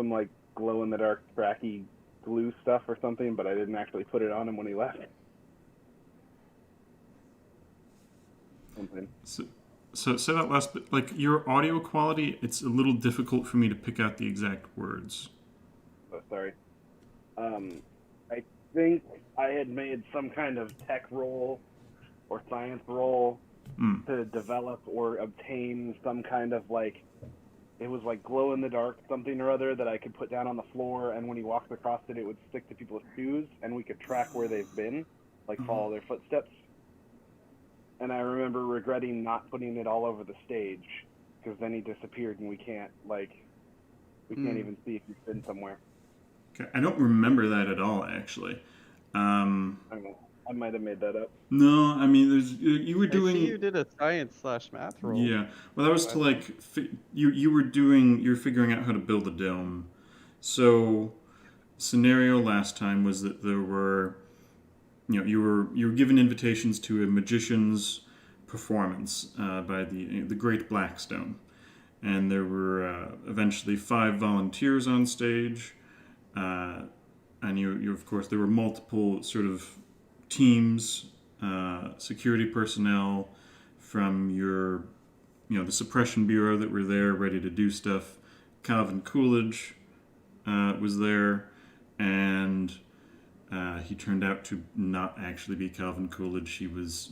some like glow in the dark tracky glue stuff or something, but I didn't actually put it on him when he left. Something. So say that last bit. Like your audio quality, it's a little difficult for me to pick out the exact words. Oh, sorry. I think I had made some kind of tech roll or science roll to develop or obtain some kind of like, it was like glow in the dark something or other that I could put down on the floor, and when he walked across it, it would stick to people's shoes, and we could track where they've been, like follow their footsteps. And I remember regretting not putting it all over the stage, because then he disappeared, and we can't even see if he's been somewhere. Okay, I don't remember that at all, actually. I don't know. I might have made that up. No, I mean, you were I see doing. you did a science/math roll. Yeah, well, that was to like you're figuring out how to build a dome. So, scenario last time was that there were, you were given invitations to a magician's performance by the Great Blackstone, and there were eventually 5 volunteers on stage, and you of course there were multiple sort of teams, security personnel from the suppression bureau that were there ready to do stuff. Calvin Coolidge was there, and he turned out to not actually be Calvin Coolidge. He was,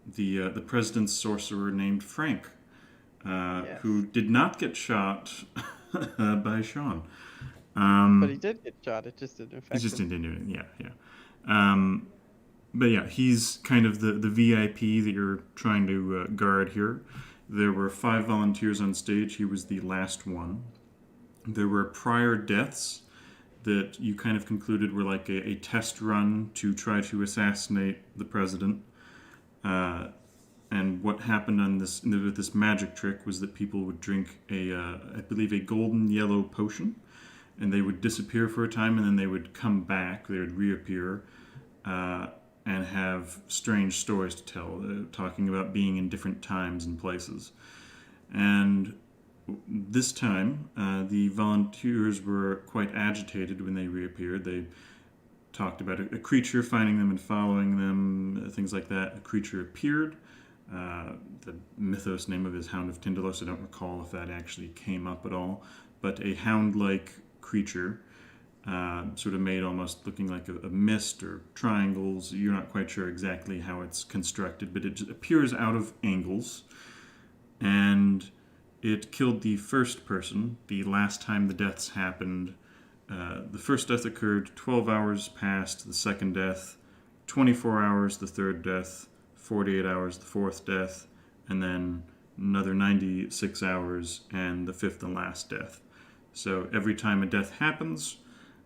the president's sorcerer named Frank, Yes. who did not get shot by Sean. But he did get shot. It just didn't affect He just him. didn't do it. Yeah. But yeah, he's kind of the VIP that you're trying to guard here. There were 5 volunteers on stage. He was the last one. There were prior deaths that you kind of concluded were like a test run to try to assassinate the president. And what happened on with this magic trick was that people would drink I believe, a golden yellow potion, and they would disappear for a time, and then they would come back. They would reappear, and have strange stories to tell, talking about being in different times and places. And this time, the volunteers were quite agitated when they reappeared. They talked about a creature finding them and following them, things like that. A creature appeared. The mythos name of his Hound of Tindalos, I don't recall if that actually came up at all, but a hound-like creature, sort of made almost looking like a mist or triangles. You're not quite sure exactly how it's constructed, but it just appears out of angles, and it killed the first person. The last time the deaths happened, the first death occurred, 12 hours passed the second death, 24 hours the third death, 48 hours the fourth death, and then another 96 hours and the fifth and last death. So every time a death happens,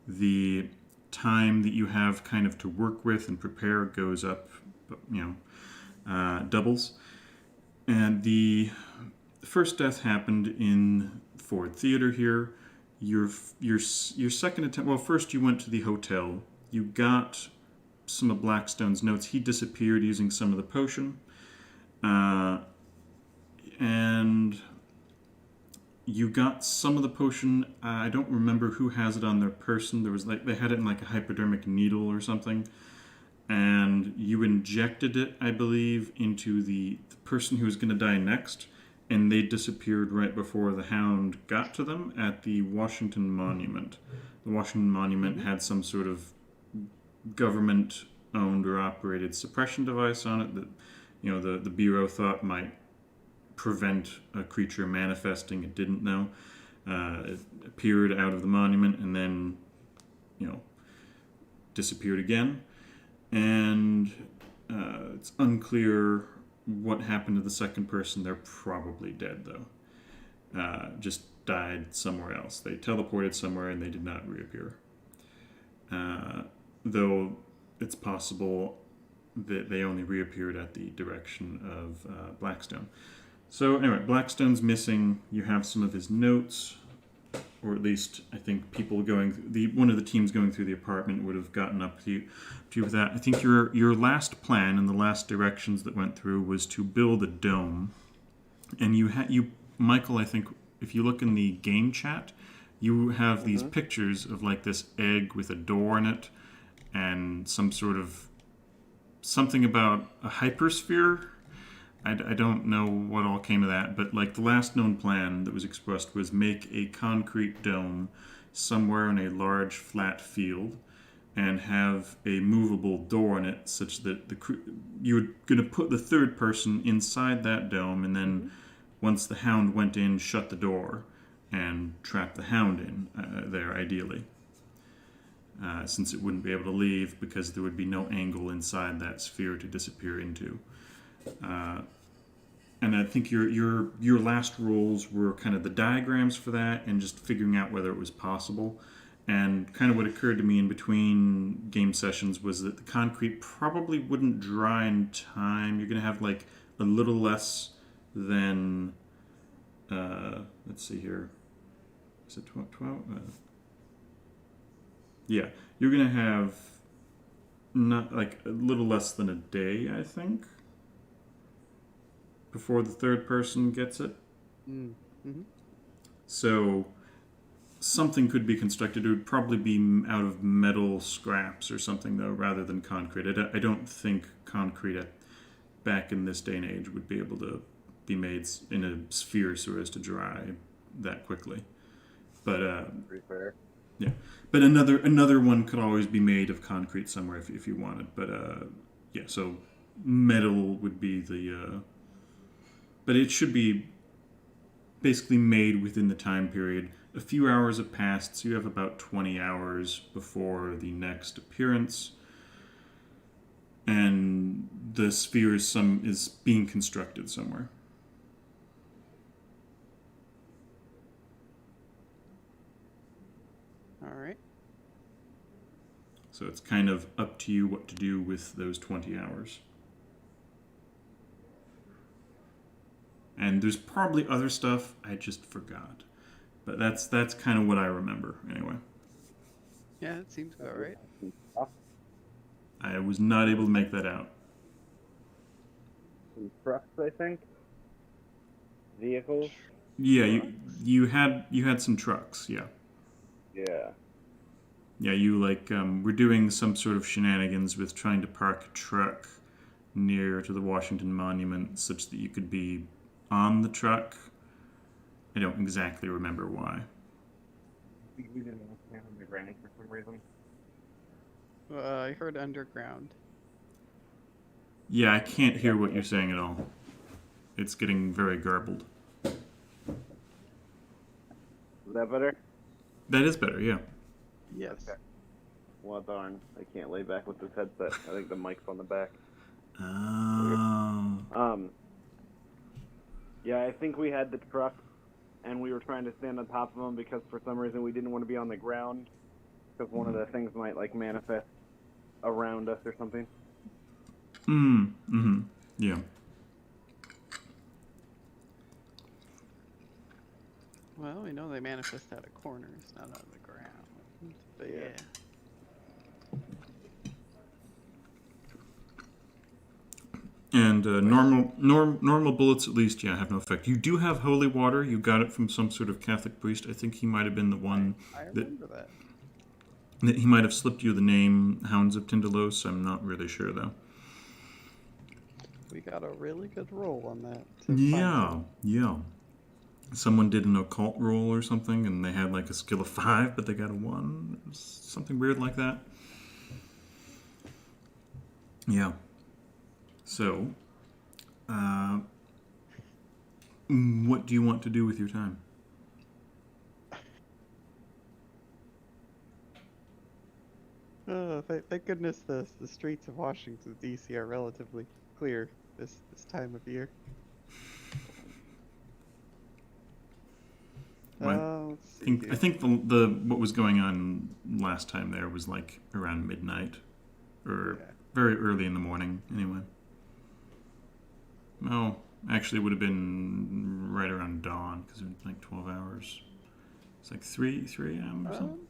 the time that you have kind of to work with and prepare goes up, doubles. And the first death happened in Ford Theater here. Your second attempt, well, first you went to the hotel. You got some of Blackstone's notes. He disappeared using some of the potion. And you got some of the potion. I don't remember who has it on their person. There was they had it in like a hypodermic needle or something. And you injected it, I believe, into the person who was going to die next. And they disappeared right before the Hound got to them at the Washington Monument. The Washington Monument had some sort of government-owned or operated suppression device on it that, the Bureau thought might prevent a creature manifesting. It didn't, though. It appeared out of the monument and then, disappeared again. And it's unclear what happened to the second person. They're probably dead, though. Just died somewhere else. They teleported somewhere and they did not reappear. Though it's possible that they only reappeared at the direction of Blackstone. So anyway, Blackstone's missing. You have some of his notes, or at least I think people one of the teams going through the apartment would have gotten up to you with that. I think your last plan and the last directions that went through was to build a dome. And you Michael, I think if you look in the game chat, you have these pictures of like this egg with a door in it and something about a hypersphere. I don't know what all came of that, but like the last known plan that was expressed was make a concrete dome somewhere in a large flat field and have a movable door in it such that you were going to put the third person inside that dome, and then once the hound went in, shut the door and trap the hound in there, ideally. Since it wouldn't be able to leave because there would be no angle inside that sphere to disappear into. And I think your last rules were kind of the diagrams for that and just figuring out whether it was possible. And kind of what occurred to me in between game sessions was that the concrete probably wouldn't dry in time. You're going to have like a little less than, let's see here. Is it 12? Yeah, you're going to have not like a little less than a day, I think, before the third person gets it. Mm-hmm. So something could be constructed. It would probably be out of metal scraps or something, though, rather than concrete. I don't think concrete back in this day and age would be able to be made in a sphere so as to dry that quickly. But Pretty fair. yeah, but another one could always be made of concrete somewhere if you wanted. But yeah, so metal would be the. But it should be basically made within the time period. A few hours have passed, so you have about 20 hours before the next appearance. And the sphere is being constructed somewhere. All right. So it's kind of up to you what to do with those 20 hours. And there's probably other stuff I just forgot. But that's kind of what I remember, anyway. Yeah, it seems about right. I was not able to make that out. Some trucks, I think. Vehicles. Yeah, you had some trucks, yeah. Yeah. Yeah, you were doing some sort of shenanigans with trying to park a truck near to the Washington Monument such that you could be on the truck. I don't exactly remember why. We didn't stand on the ground for some reason. I heard underground. Yeah, I can't hear what you're saying at all. It's getting very garbled. Is that better? That is better, yeah. Yes. Okay. Well, darn. I can't lay back with this headset. I think the mic's on the back. Oh. Yeah, I think we had the truck, and we were trying to stand on top of them because for some reason we didn't want to be on the ground because one of the things might manifest around us or something. Yeah. Well, we know they manifest out of corners, not out of the ground. But yeah. And normal bullets, at least, have no effect. You do have holy water. You got it from some sort of Catholic priest. I think he might have been the one. I remember that. He might have slipped you the name Hounds of Tindalos. I'm not really sure, though. We got a really good roll on that. Yeah. Someone did an occult roll or something, and they had like a skill of 5, but they got a 1. It was something weird like that. Yeah. So, what do you want to do with your time? Thank goodness the streets of Washington, D.C. are relatively clear this time of year. Right. I think the what was going on last time there was like around midnight, or very early in the morning. Anyway. Oh, actually, it would have been right around dawn because it was like 12 hours. It's like 3 a.m. or something.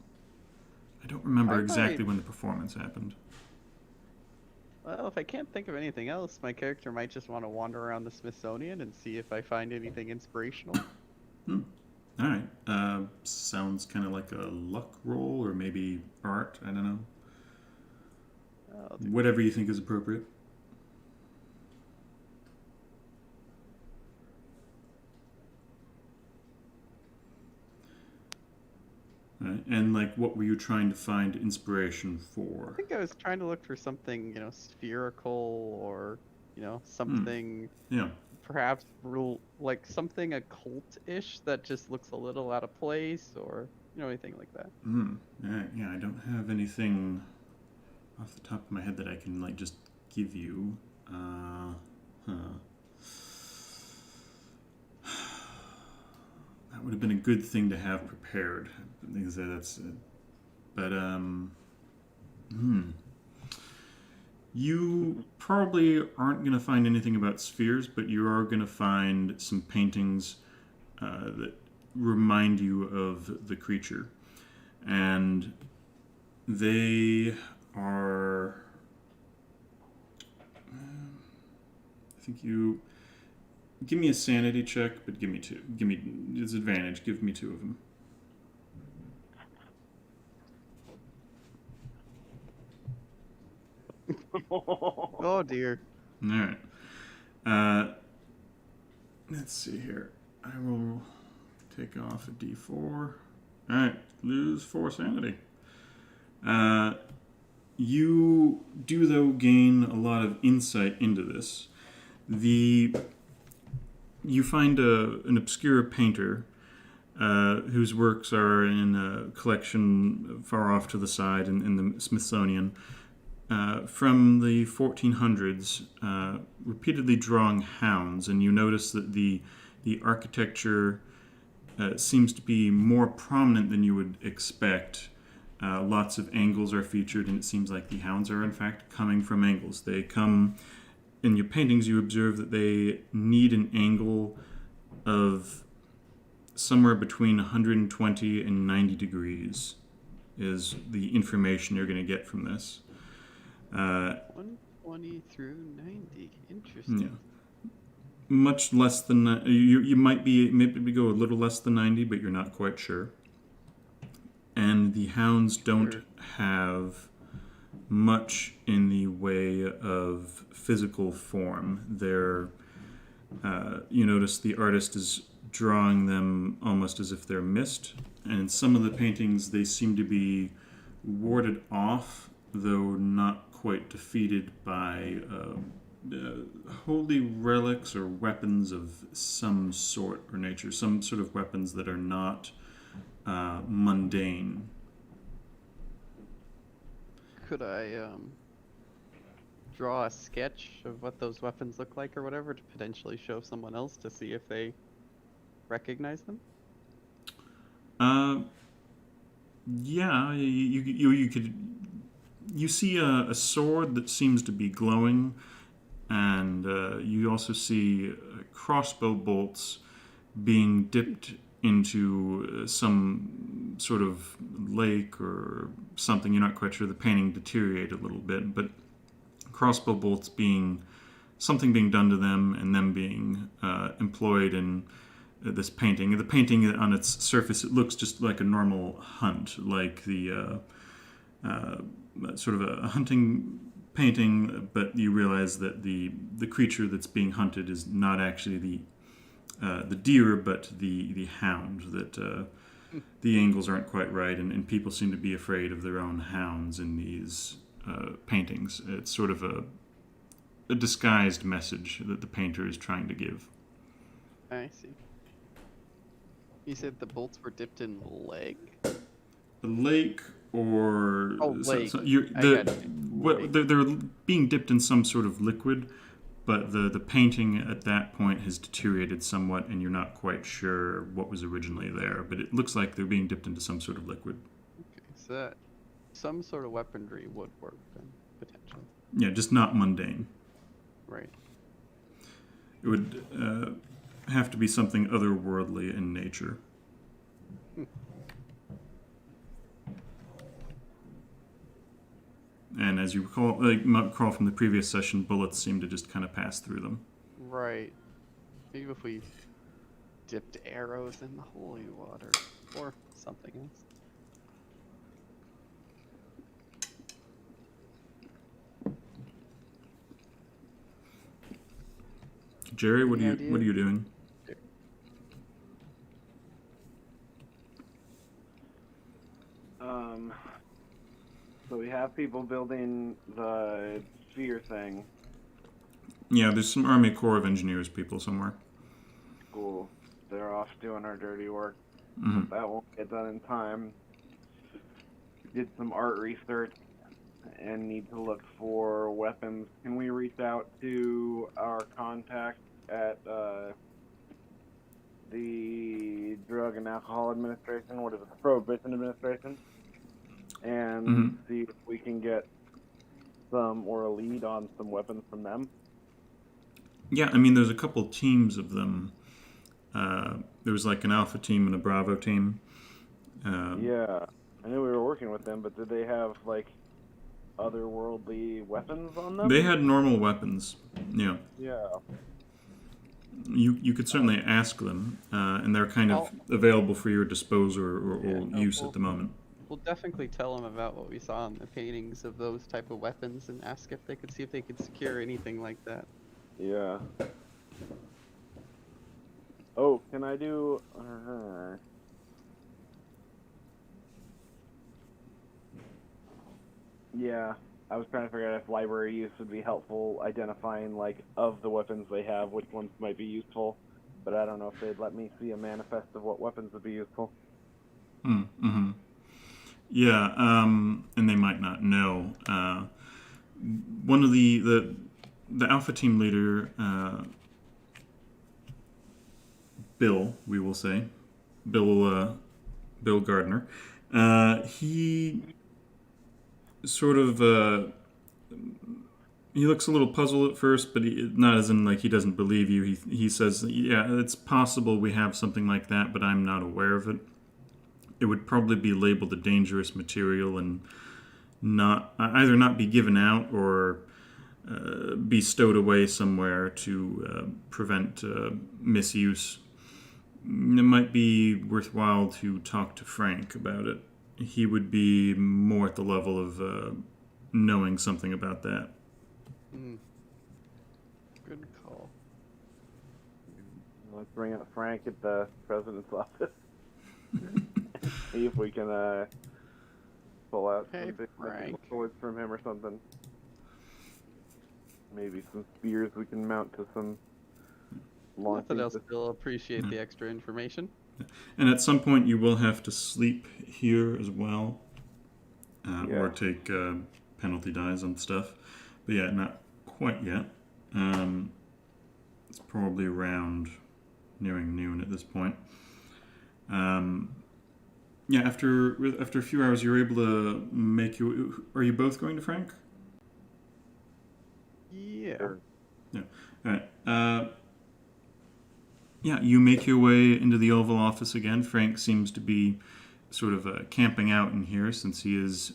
I don't remember exactly when the performance happened. Well, if I can't think of anything else, my character might just want to wander around the Smithsonian and see if I find anything inspirational. All right. Sounds kind of like a luck roll or maybe art. I don't know. I'll do Whatever you think is appropriate. Right. And like, what were you trying to find inspiration for? I think I was trying to look for something, spherical or, something Yeah. perhaps like something occult-ish that just looks a little out of place or, anything like that. Yeah. I don't have anything off the top of my head that I can like just give you. Huh. That would have been a good thing to have prepared. That's it. But you probably aren't going to find anything about spheres, but you are going to find some paintings that remind you of the creature. And they are. I think you. Give me a sanity check, but give me two. Give me disadvantage. Give me two of them. Oh dear. All right. Let's see here. I will take off a d4. All right. Lose 4 sanity. You do, though, gain a lot of insight into this. You find an obscure painter whose works are in a collection far off to the side in the Smithsonian from the 1400s, repeatedly drawing hounds, and you notice that the architecture seems to be more prominent than you would expect. Lots of angles are featured, and it seems like the hounds are in fact coming from angles. They come in your paintings. You observe that they need an angle of somewhere between 120 and 90 degrees is the information you're going to get from this. 120 through 90. Interesting. Yeah. Much less than you might be maybe go a little less than 90, but you're not quite sure. And the hounds don't have much in the way of physical form. They're you notice the artist is drawing them almost as if they're mist, and some of the paintings they seem to be warded off, though not quite defeated by holy relics or weapons of some sort or nature, some sort of weapons that are not mundane. Could I draw a sketch of what those weapons look like or whatever to potentially show someone else to see if they recognize them? Yeah, you could. You see a sword that seems to be glowing, and you also see crossbow bolts being dipped into some sort of lake or something. You're not quite sure. The painting deteriorated a little bit, but crossbow bolts being something being done to them and them being employed in this painting. The painting on its surface, it looks just like a normal hunt, like the sort of a hunting painting, but you realize that the creature that's being hunted is not actually the deer, but the hound. That the angles aren't quite right, and people seem to be afraid of their own hounds in these paintings. It's sort of a disguised message that the painter is trying to give. I see. You said the bolts were dipped in leg? The lake or lake. They're being dipped in some sort of liquid, but the painting at that point has deteriorated somewhat, and you're not quite sure what was originally there. But it looks like they're being dipped into some sort of liquid. Okay, so that some sort of weaponry would work then, potentially. Yeah, just not mundane. Right. It would have to be something otherworldly in nature. And as you recall from the previous session, bullets seem to just kind of pass through them. Right. Maybe if we dipped arrows in the holy water or something else. Jerry, what are Any you ideas? doing? So we have people building the sphere thing. Yeah, there's some Army Corps of Engineers people somewhere. Cool. They're off doing our dirty work. Mm-hmm. But that won't get done in time. Did some art research and need to look for weapons. Can we reach out to our contact at the Drug and Alcohol Administration? What is it? The Prohibition Administration? And see if we can get some or a lead on some weapons from them. Yeah, I mean, there's a couple teams of them. There was like an Alpha team and a Bravo team. Yeah, I knew we were working with them, but did they have like otherworldly weapons on them? They had normal weapons. Yeah. Yeah. You could certainly ask them, and they're kind of available for your disposal or use at the moment. We'll definitely tell them about what we saw in the paintings of those type of weapons and ask if they could see if they could secure anything like that. Yeah. Oh, can I do... Yeah, I was trying to figure out if library use would be helpful identifying, like, of the weapons they have, which ones might be useful. But I don't know if they'd let me see a manifest of what weapons would be useful. Mm-hmm. Yeah, and they might not know. One of the Alpha team leader, Bill, we will say, Bill Gardner, he sort of he looks a little puzzled at first, but not as in like he doesn't believe you. He says, yeah, it's possible we have something like that, but I'm not aware of it. It would probably be labeled a dangerous material and either not be given out or be stowed away somewhere to prevent misuse. It might be worthwhile to talk to Frank about it. He would be more at the level of knowing something about that. Good call. Let's bring up Frank at the president's office. See if we can pull out some big swords from him or something. Maybe some spears we can mount to some launching. Nothing else. They'll appreciate the extra information. And at some point you will have to sleep here as well. Or take penalty dies on stuff. But yeah, not quite yet. It's probably around nearing noon at this point. Yeah, after a few hours, you're able to make you. Are you both going to Frank? Yeah. Sure. Yeah. All right. Yeah, you make your way into the Oval Office again. Frank seems to be sort of camping out in here since he is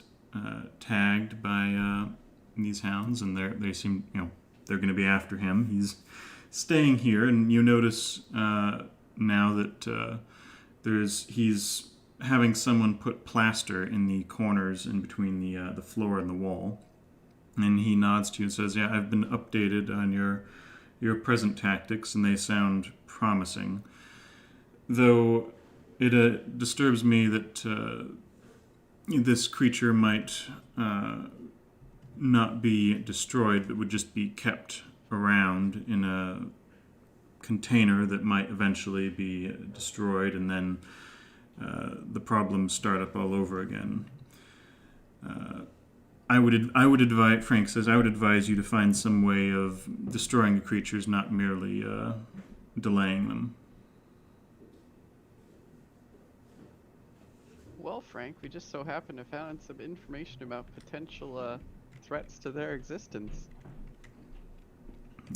tagged by these hounds, and they seem, they're going to be after him. He's staying here, and you notice now that he's having someone put plaster in the corners in between the floor and the wall. And he nods to you and says, yeah, I've been updated on your present tactics, and they sound promising. Though it disturbs me that this creature might not be destroyed, but would just be kept around in a container that might eventually be destroyed, and then the problems start up all over again. I would advise, Frank says, I would advise you to find some way of destroying the creatures, not merely delaying them. Well, Frank, we just so happen to found some information about potential threats to their existence.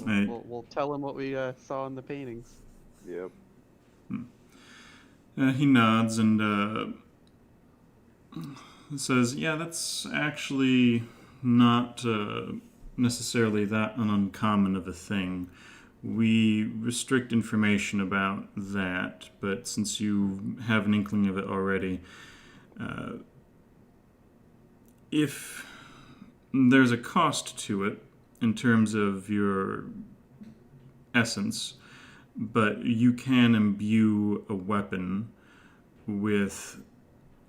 We'll tell them what we saw in the paintings. Yep. He nods and says, yeah, that's actually not necessarily that uncommon of a thing. We restrict information about that, but since you have an inkling of it already, if there's a cost to it in terms of your essence, but you can imbue a weapon with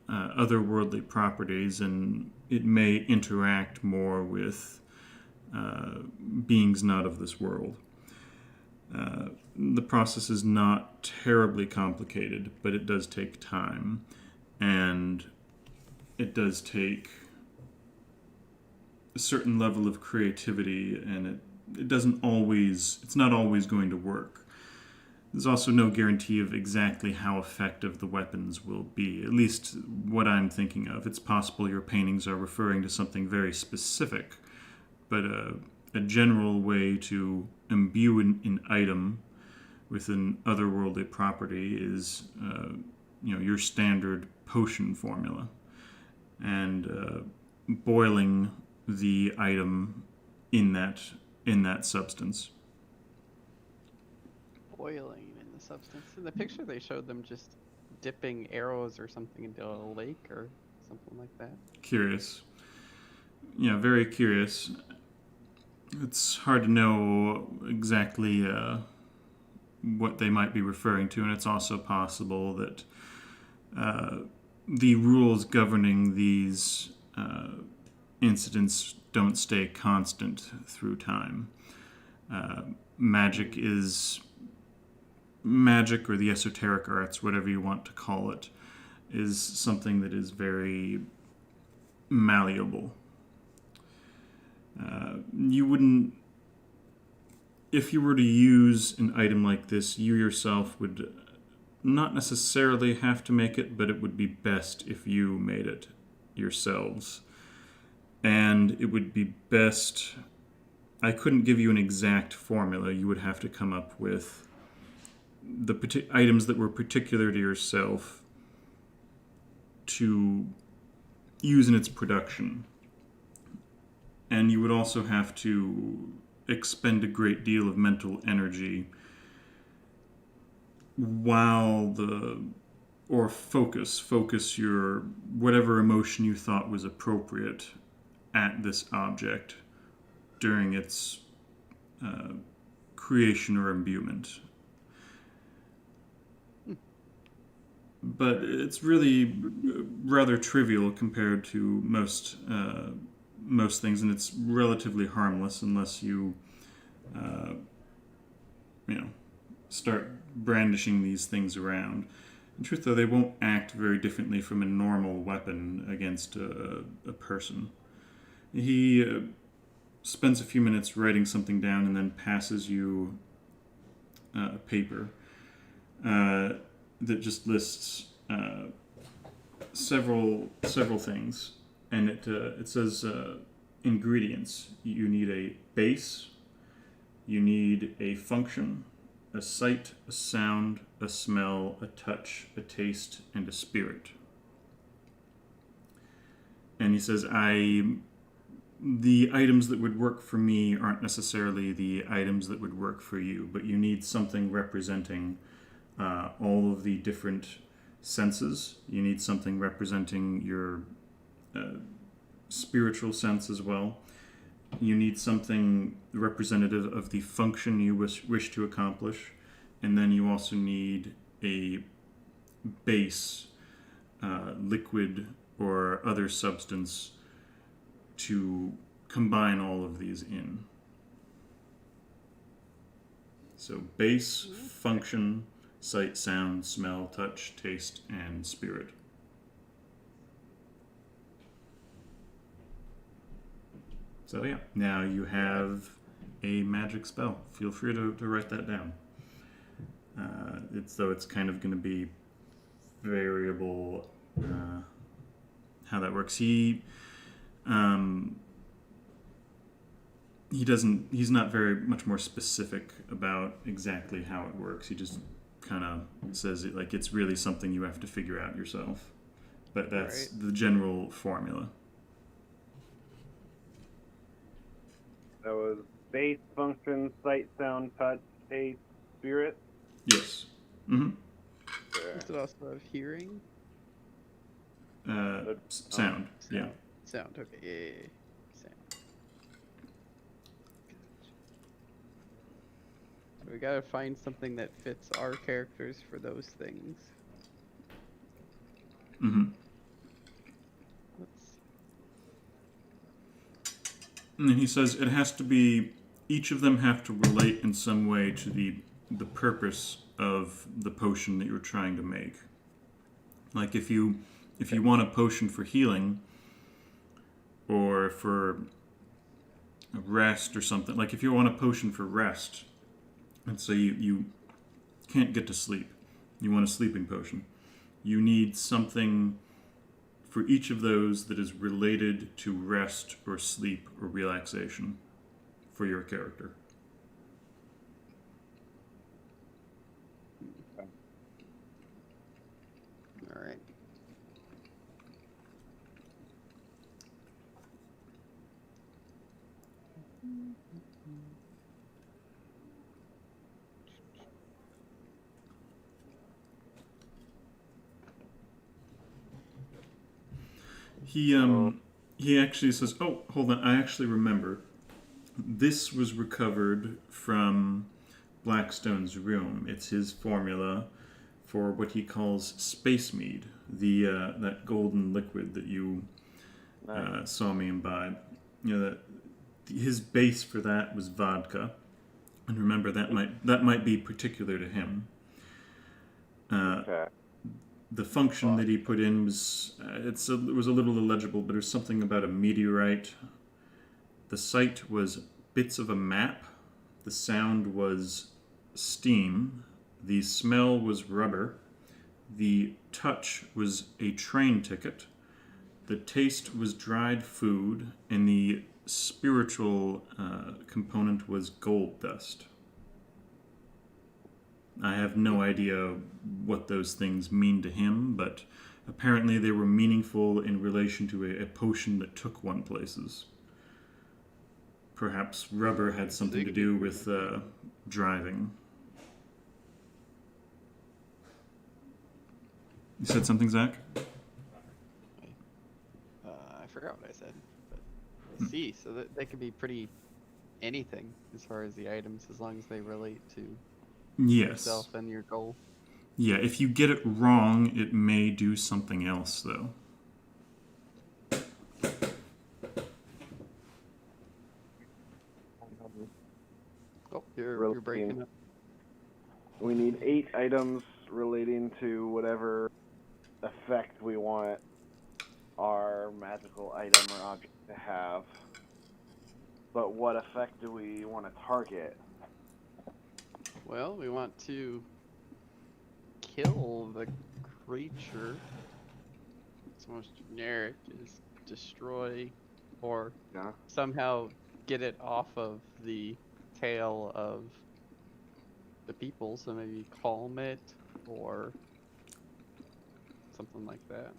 otherworldly properties, and it may interact more with beings not of this world. The process is not terribly complicated, but it does take time, and it does take a certain level of creativity, and it's not always going to work. There's also no guarantee of exactly how effective the weapons will be, at least what I'm thinking of. It's possible your paintings are referring to something very specific, but a general way to imbue an item with an otherworldly property is your standard potion formula, and boiling the item in that substance. Boiling in the substance. In the picture, they showed them just dipping arrows or something into a lake or something like that. Curious. Yeah, very curious. It's hard to know exactly what they might be referring to, and it's also possible that the rules governing these incidents don't stay constant through time. Magic, or the esoteric arts, whatever you want to call it, is something that is very malleable. You wouldn't, if you were to use an item like this, you yourself would not necessarily have to make it, but it would be best if you made it yourselves. And it would be best, I couldn't give you an exact formula. You would have to come up with the items that were particular to yourself to use in its production. And you would also have to expend a great deal of mental energy focus your whatever emotion you thought was appropriate at this object during its creation or imbuement. But it's really rather trivial compared to most things, and it's relatively harmless unless you start brandishing these things around. In truth, though, they won't act very differently from a normal weapon against a person. He spends a few minutes writing something down and then passes you a paper that just lists several things, and it says ingredients. You need a base, you need a function, a sight, a sound, a smell, a touch, a taste, and a spirit. And he says, the items that would work for me aren't necessarily the items that would work for you, but you need something representing all of the different senses. You need something representing your spiritual sense as well. You need something representative of the function you wish to accomplish. And then you also need a base, liquid or other substance to combine all of these in. So base, function, sight, sound, smell, touch, taste, and spirit. So yeah, now you have a magic spell. Feel free to write that down. It's kind of going to be variable how that works. He's not very much more specific about exactly how it works. He just kind of says it like it's really something you have to figure out yourself. But that's right. The general formula. That was base, function, sight, sound, touch, a spirit? Yes. Mm-hmm. Does it also have hearing? Sound. Yeah. Sound. Okay. Yeah. Sound. So we gotta find something that fits our characters for those things. Mm-hmm. Let's. And he says it has to be. Each of them have to relate in some way to the purpose of the potion that you're trying to make. Like if you want a potion for healing or for rest or something. Like if you want a potion for rest, let's say you can't get to sleep. You want a sleeping potion. You need something for each of those that is related to rest or sleep or relaxation for your character. All right. He actually says, "Oh, hold on. I actually remember. This was recovered from Blackstone's room. It's his formula for what he calls space mead, the that golden liquid that you saw me imbibe. You know that his base for that was vodka, and remember that might be particular to him. Okay. The function that he put in was it was a little illegible, but it was something about a meteorite. The sight was bits of a map. The sound was steam. The smell was rubber. The touch was a train ticket. The taste was dried food, and the spiritual component was gold dust. I have no idea what those things mean to him, but apparently they were meaningful in relation to a potion that took one places. Perhaps rubber had something to do with driving. You said something, Zach? I forgot what I said, but we'll see. So that they could be pretty anything as far as the items, as long as they relate to yourself and your goal. Yeah, if you get it wrong, it may do something else, though. Oh, you're breaking up. We need 8 items relating to whatever effect we want our magical item or object to have. But what effect do we want to target? Well, we want to kill the creature. It's most generic. Is destroy or somehow get it off of the tail of the people. So maybe calm it or something like that.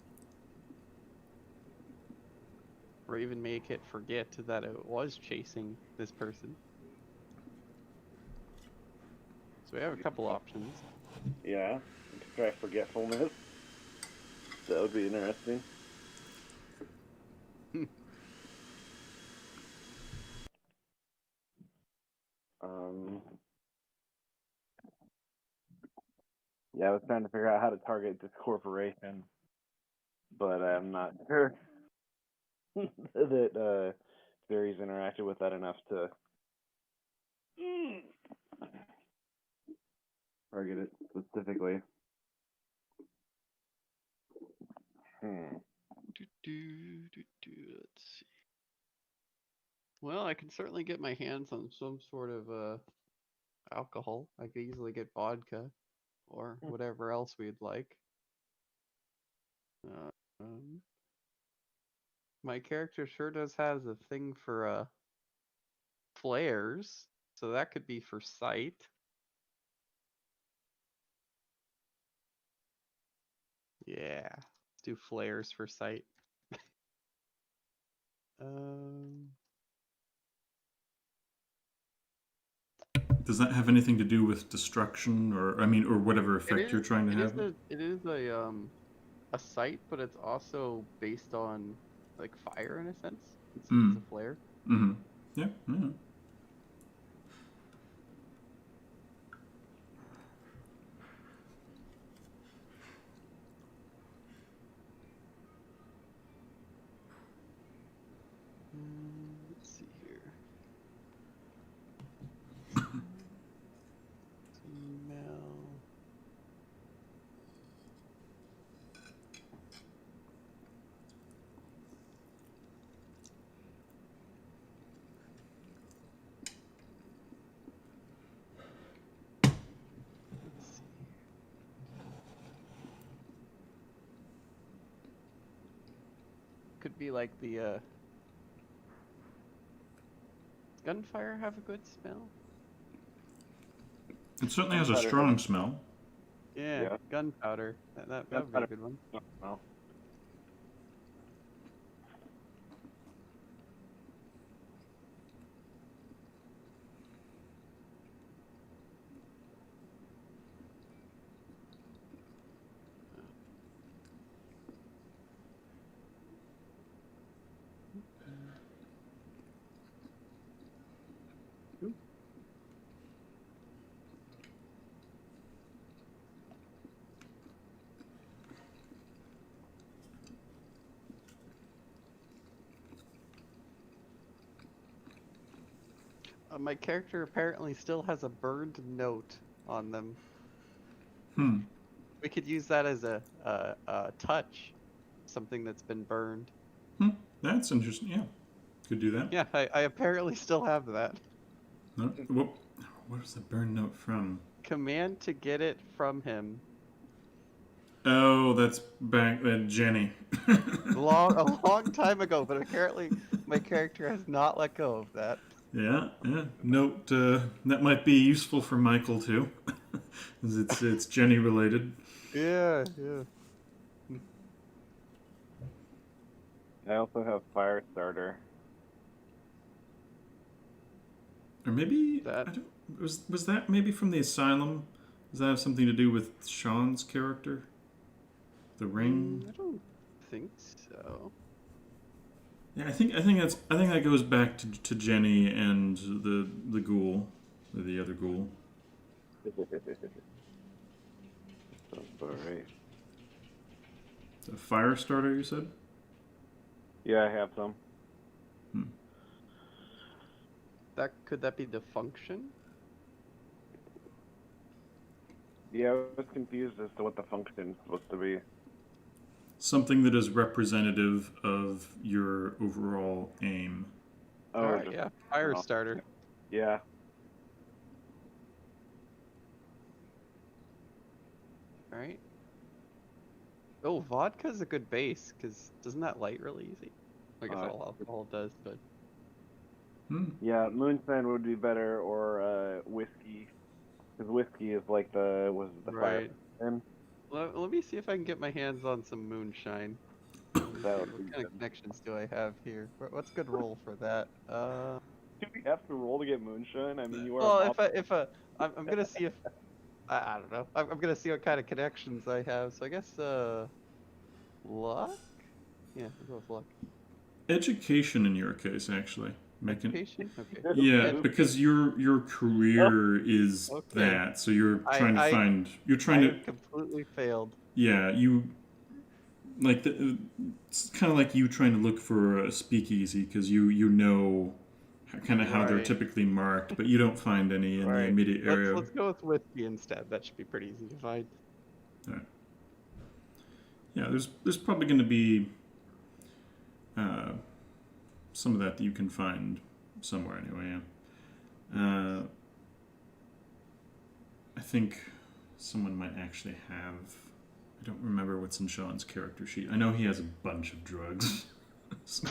Or even make it forget that it was chasing this person. So we have a couple options. Yeah, try forgetfulness. That would be interesting. Yeah, I was trying to figure out how to target this corporation, but I'm not sure that Fairies interacted with that enough to target it specifically. Let's see. Well, I can certainly get my hands on some sort of alcohol. I could easily get vodka or whatever else we'd like. My character sure does have a thing for flares, so that could be for sight. Yeah, let's do flares for sight. Does that have anything to do with destruction, or whatever effect you're trying to have? It is a sight, but it's also based on like fire in a sense. It's a flare. Mm-hmm. Yeah. Yeah. Let's see here. Smell. Let's see. Could be like the gunfire have a good smell? It certainly has a strong smell. Yeah. Gunpowder. That would be a good one. Well. My character apparently still has a burned note on them. We could use that as a touch, something that's been burned. That's interesting. Yeah, could do that. Yeah, I apparently still have that. No, what was the burn note from? Command to get it from him. Oh, that's back at Jenny. A long time ago, but apparently my character has not let go of that. Yeah. Note that might be useful for Michael too, it's Jenny related. Yeah. I also have fire starter. Or maybe that was that maybe from the asylum? Does that have something to do with Sean's character? The ring? I don't think so. Yeah, I think that goes back to Jenny and the ghoul, or the other ghoul. That's alright. A fire starter, you said? Yeah, I have some. Could that be the function? Yeah, I was confused as to what the function is supposed to be. Something that is representative of your overall aim. Oh, Alright, yeah. Fire starter. Yeah. Alright. Oh, vodka's a good base, because doesn't that light really easy? I guess all alcohol does, but... Yeah, moonshine would be better, or whiskey. Because whiskey is like the right. fire. Let me see if I can get my hands on some moonshine. What kind of connections do I have here? What's a good roll for that? Do we have to roll to get moonshine? I mean, you are. Well, I'm gonna see if I don't know. I'm gonna see what kind of connections I have. So I guess luck. Yeah, I'll go with luck. Education in your case, actually. Education? Okay. Yeah, because your career is that, so you're trying to find. You're trying to. Completely failed. Yeah, you. Like it's kind of like you trying to look for a speakeasy because you know kind of how they're typically marked, but you don't find any in the immediate area. Let's go with whiskey instead. That should be pretty easy to find. All right. Yeah, there's probably going to be some of that you can find somewhere anyway. Yeah. I think someone might actually have. I don't remember what's in Sean's character sheet. I know he has a bunch of drugs. So,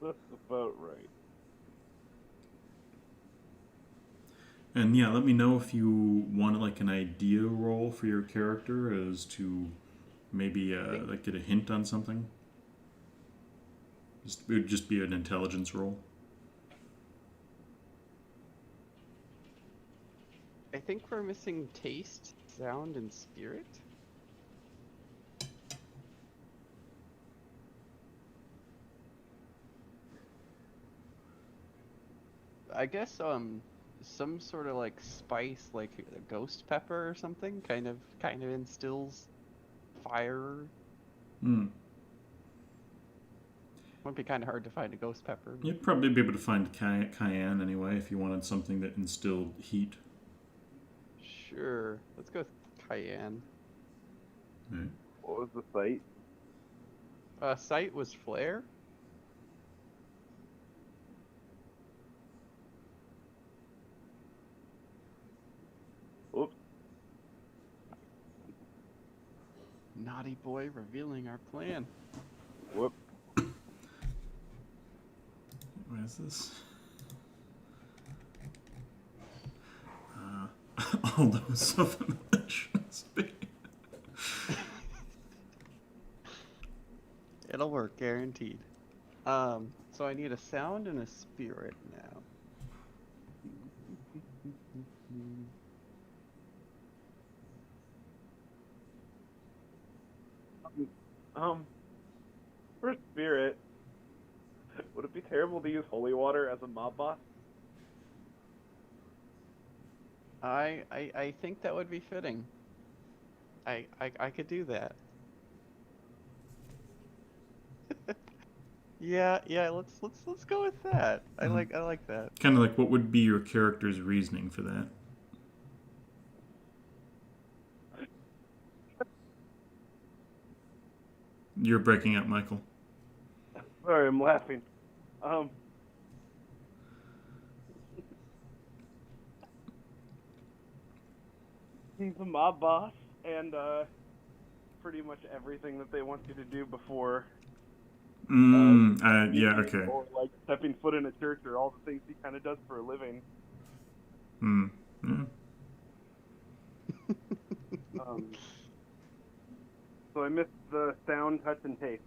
that's about right. And yeah, let me know if you want like an idea roll for your character as to maybe like get a hint on something. It would just be an intelligence roll. I think we're missing taste, sound, and spirit. I guess some sort of like spice, like a ghost pepper or something, kind of instills fire. Hmm. Would be kind of hard to find a ghost pepper. You'd probably be able to find cayenne anyway if you wanted something that instilled heat. Sure, let's go with cayenne. Right. What was the site? Site was flare. Oops. Naughty boy revealing our plan. Whoop. What is this? All those eliminations. It'll work, guaranteed. So I need a sound and a spirit now. For spirit, would it be terrible to use holy water as a mob boss? I think that would be fitting. I could do that. Yeah, let's go with that. I like that. Kind of like, what would be your character's reasoning for that? You're breaking up, Michael. Sorry, I'm laughing. He's a mob boss, and pretty much everything that they want you to do before. Yeah, okay. Or like stepping foot in a church, or all the things he kind of does for a living. Yeah. So I missed the sound, touch, and taste.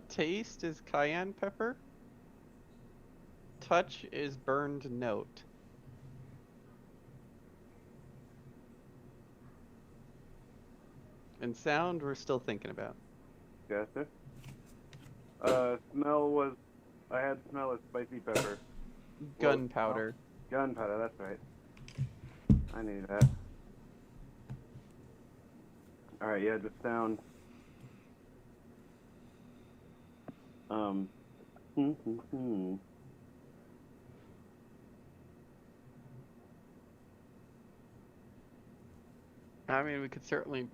Taste is cayenne pepper. Touch is burned note. And sound, we're still thinking about. Gotcha. Smell was... I had smell as spicy pepper. Gunpowder. Gunpowder, that's right. I need that. Alright, yeah, just sound. I mean, we could certainly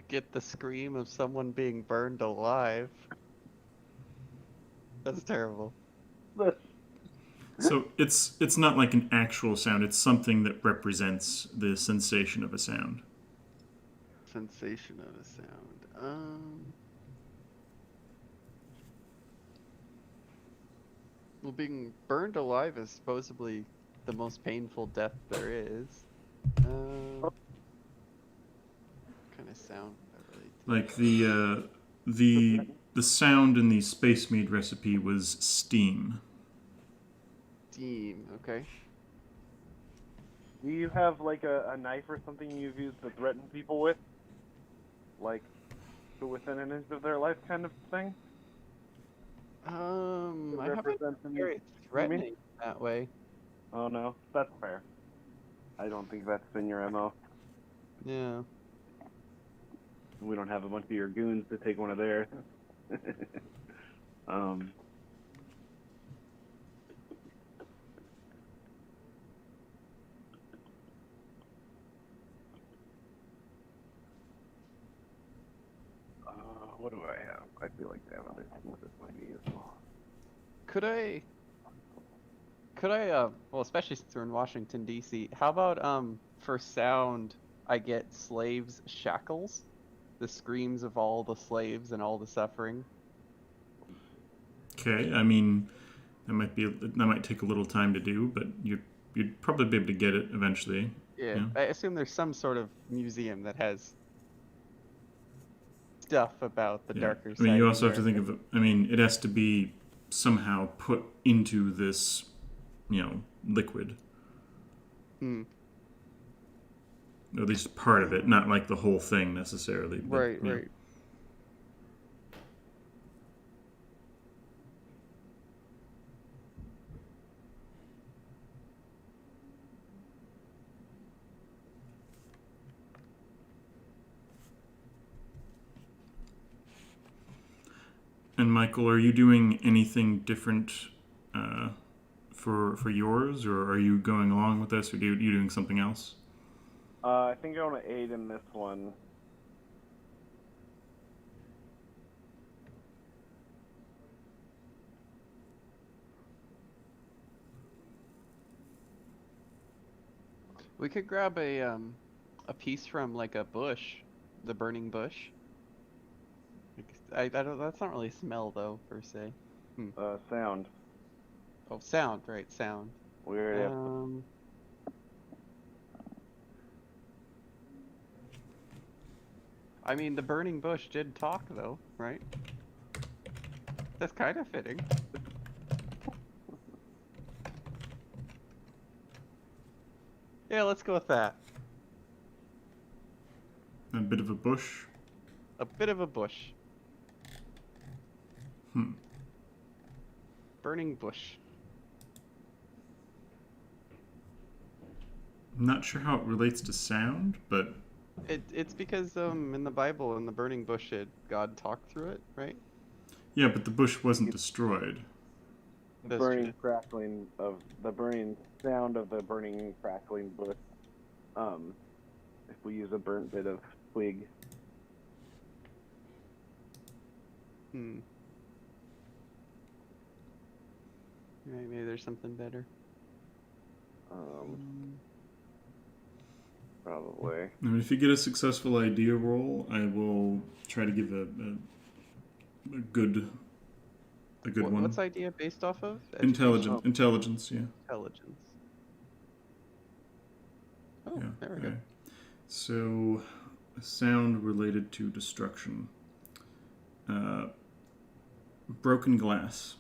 get the scream of someone being burned alive. That's terrible. So it's not like an actual sound. It's something that represents the sensation of a sound. Sensation of a sound. Well, being burned alive is supposedly the most painful death there is. What kind of sound would I really Like the sound in the Space Mead recipe was steam. Steam, okay. Do you have like a knife or something you've used to threaten people with? Like, within an inch of their life kind of thing? I haven't been very threatening that way. Oh no, that's fair. I don't think that's been your MO. Yeah. We don't have a bunch of your goons to take one of theirs. What do I have? I feel like I have other things that might be useful. Could I, well, especially since we're in Washington, D.C., how about, for sound, I get slaves' shackles? The screams of all the slaves and all the suffering. Okay, I mean, that might take a little time to do, but you'd probably be able to get it eventually. Yeah, I assume there's some sort of museum that has stuff about the darker side. I mean, you also have to think of it. I mean, it has to be somehow put into this, liquid. Hmm. Or at least part of it, not like the whole thing necessarily. But, Right, yeah. right. And Michael, are you doing anything different for yours, or are you going along with this, or are you doing something else? I think I want to aid in this one. We could grab a piece from like a bush, the burning bush. I don't. That's not really smell though per se. Sound. Oh, sound. Right, sound. We already have. I mean, the burning bush did talk though, right? That's kind of fitting. Yeah, let's go with that. A bit of a bush. A bit of a bush. Burning bush. I'm not sure how it relates to sound, but It's because in the Bible, in the burning bush, God talked through it, right? yeah, but the bush wasn't destroyed. The burning crackling of the burning sound of the burning crackling bush. If we use a burnt bit of twig. Maybe there's something better. Probably. And if you get a successful idea roll, I will try to give a good one. What's idea based off of? Intelligence, yeah. Intelligence. Oh, Yeah. there we go. So, a sound related to destruction. Broken glass.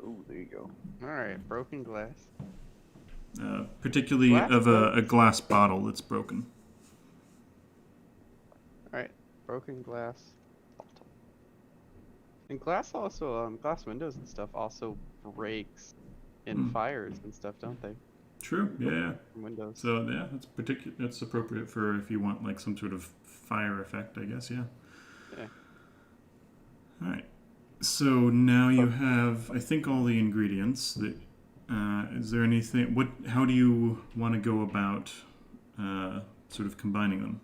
Oh, there you go. All right, broken glass. Particularly Glass of a glass bottle that's broken. All right, broken glass. And glass also, glass windows and stuff also breaks in fires and stuff, don't they? True. Yeah. Windows. So yeah, that's appropriate for if you want like some sort of fire effect, I guess. Yeah. Yeah. All right. So now you have, I think, all the ingredients. Is there anything? How do you want to go about sort of combining them?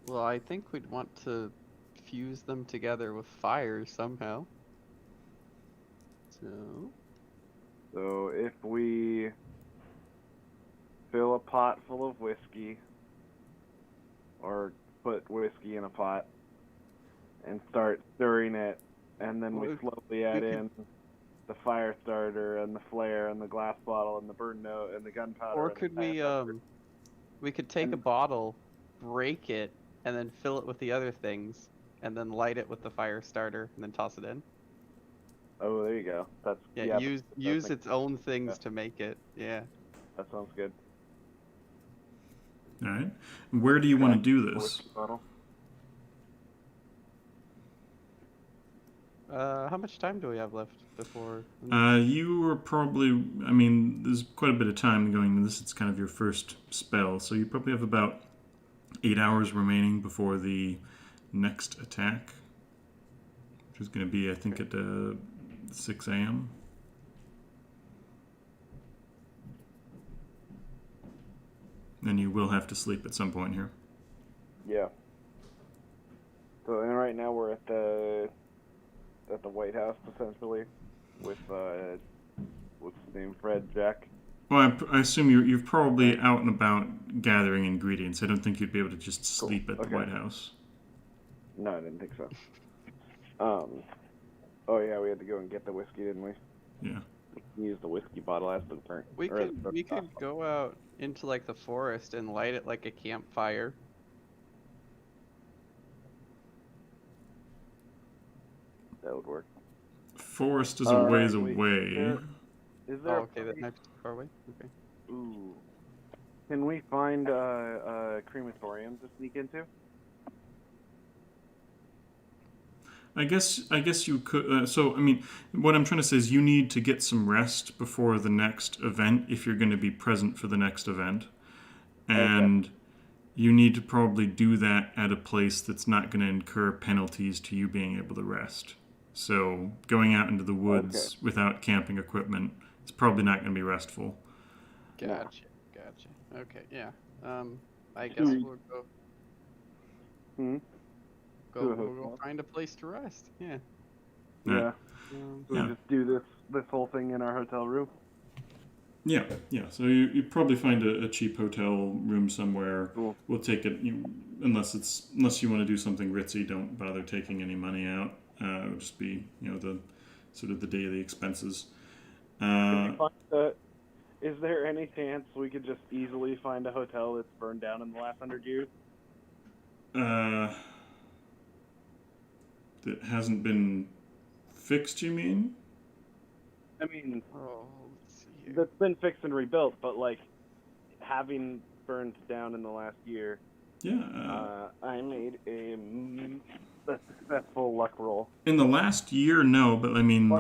Well, I think we'd want to fuse them together with fire somehow. So if we fill a pot full of whiskey, or put whiskey in a pot, and start stirring it, and then we slowly add in the fire starter and the flare and the glass bottle and the burn note and the gunpowder. Or could we could take a bottle, break it, and then fill it with the other things, and then light it with the fire starter, and then toss it in. Oh, there you go. Use its own things to make it. Yeah. That sounds good. All right. Where do you want to do this? How much time do we have left before? You were probably, I mean, there's quite a bit of time going into this. It's kind of your first spell, so you probably have about 8 hours remaining before the next attack, which is going to be, I think, at 6 a.m. And you will have to sleep at some point here. Yeah. So, and right now we're at the White House, essentially, with what's his name, Fred, Jack. Well, I assume you're probably out and about gathering ingredients. I don't think you'd be able to just sleep at the White House. No, I didn't think so. Oh yeah, we had to go and get the whiskey, didn't we? Yeah. We used the whiskey bottle as the burnt. We could go out into like the forest and light it like a campfire. That would work. Forest is a ways away. Is there okay, that might be too far away. Okay. Ooh. Can we find a crematorium to sneak into? I guess you could. So, I mean, what I'm trying to say is you need to get some rest before the next event if you're going to be present for the next event. And you need to probably do that at a place that's not going to incur penalties to you being able to rest. So, going out into the woods without camping equipment is probably not going to be restful. Gotcha. Okay, yeah. I guess we'll go. We'll go find a place to rest. Yeah. Yeah. We'll just do this whole thing in our hotel room. Yeah. So you probably find a cheap hotel room somewhere. Cool. We'll take it. Unless you want to do something ritzy, don't bother taking any money out. It'll just be the sort of the daily expenses. Is there any chance we could just easily find a hotel that's burned down in the last 100 years? That hasn't been fixed, you mean? I mean, let's see here. That's been fixed and rebuilt, but like having burned down in the last year. Yeah. I made a successful luck roll. In the last year, no, but I mean,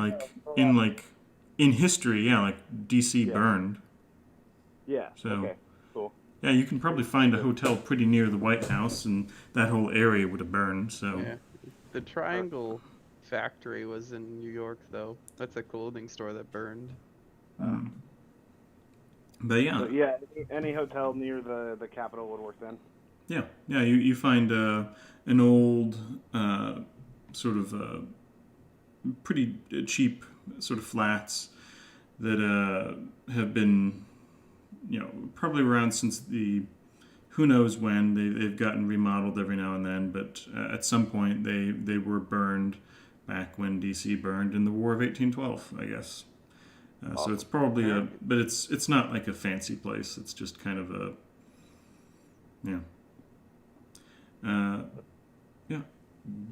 in history, yeah, like DC burned. Yeah. So, okay. Cool. Yeah, you can probably find a hotel pretty near the White House, and that whole area would have burned. So. Yeah. The Triangle factory was in New York, though. That's a clothing store that burned. But yeah. So, yeah, any hotel near the capital would work then. Yeah. You find an old sort of pretty cheap sort of flats that have been probably around since who knows when. They've gotten remodeled every now and then, but at some point they were burned back when DC burned in the War of 1812, I guess. So it's probably but it's not like a fancy place. It's just kind of a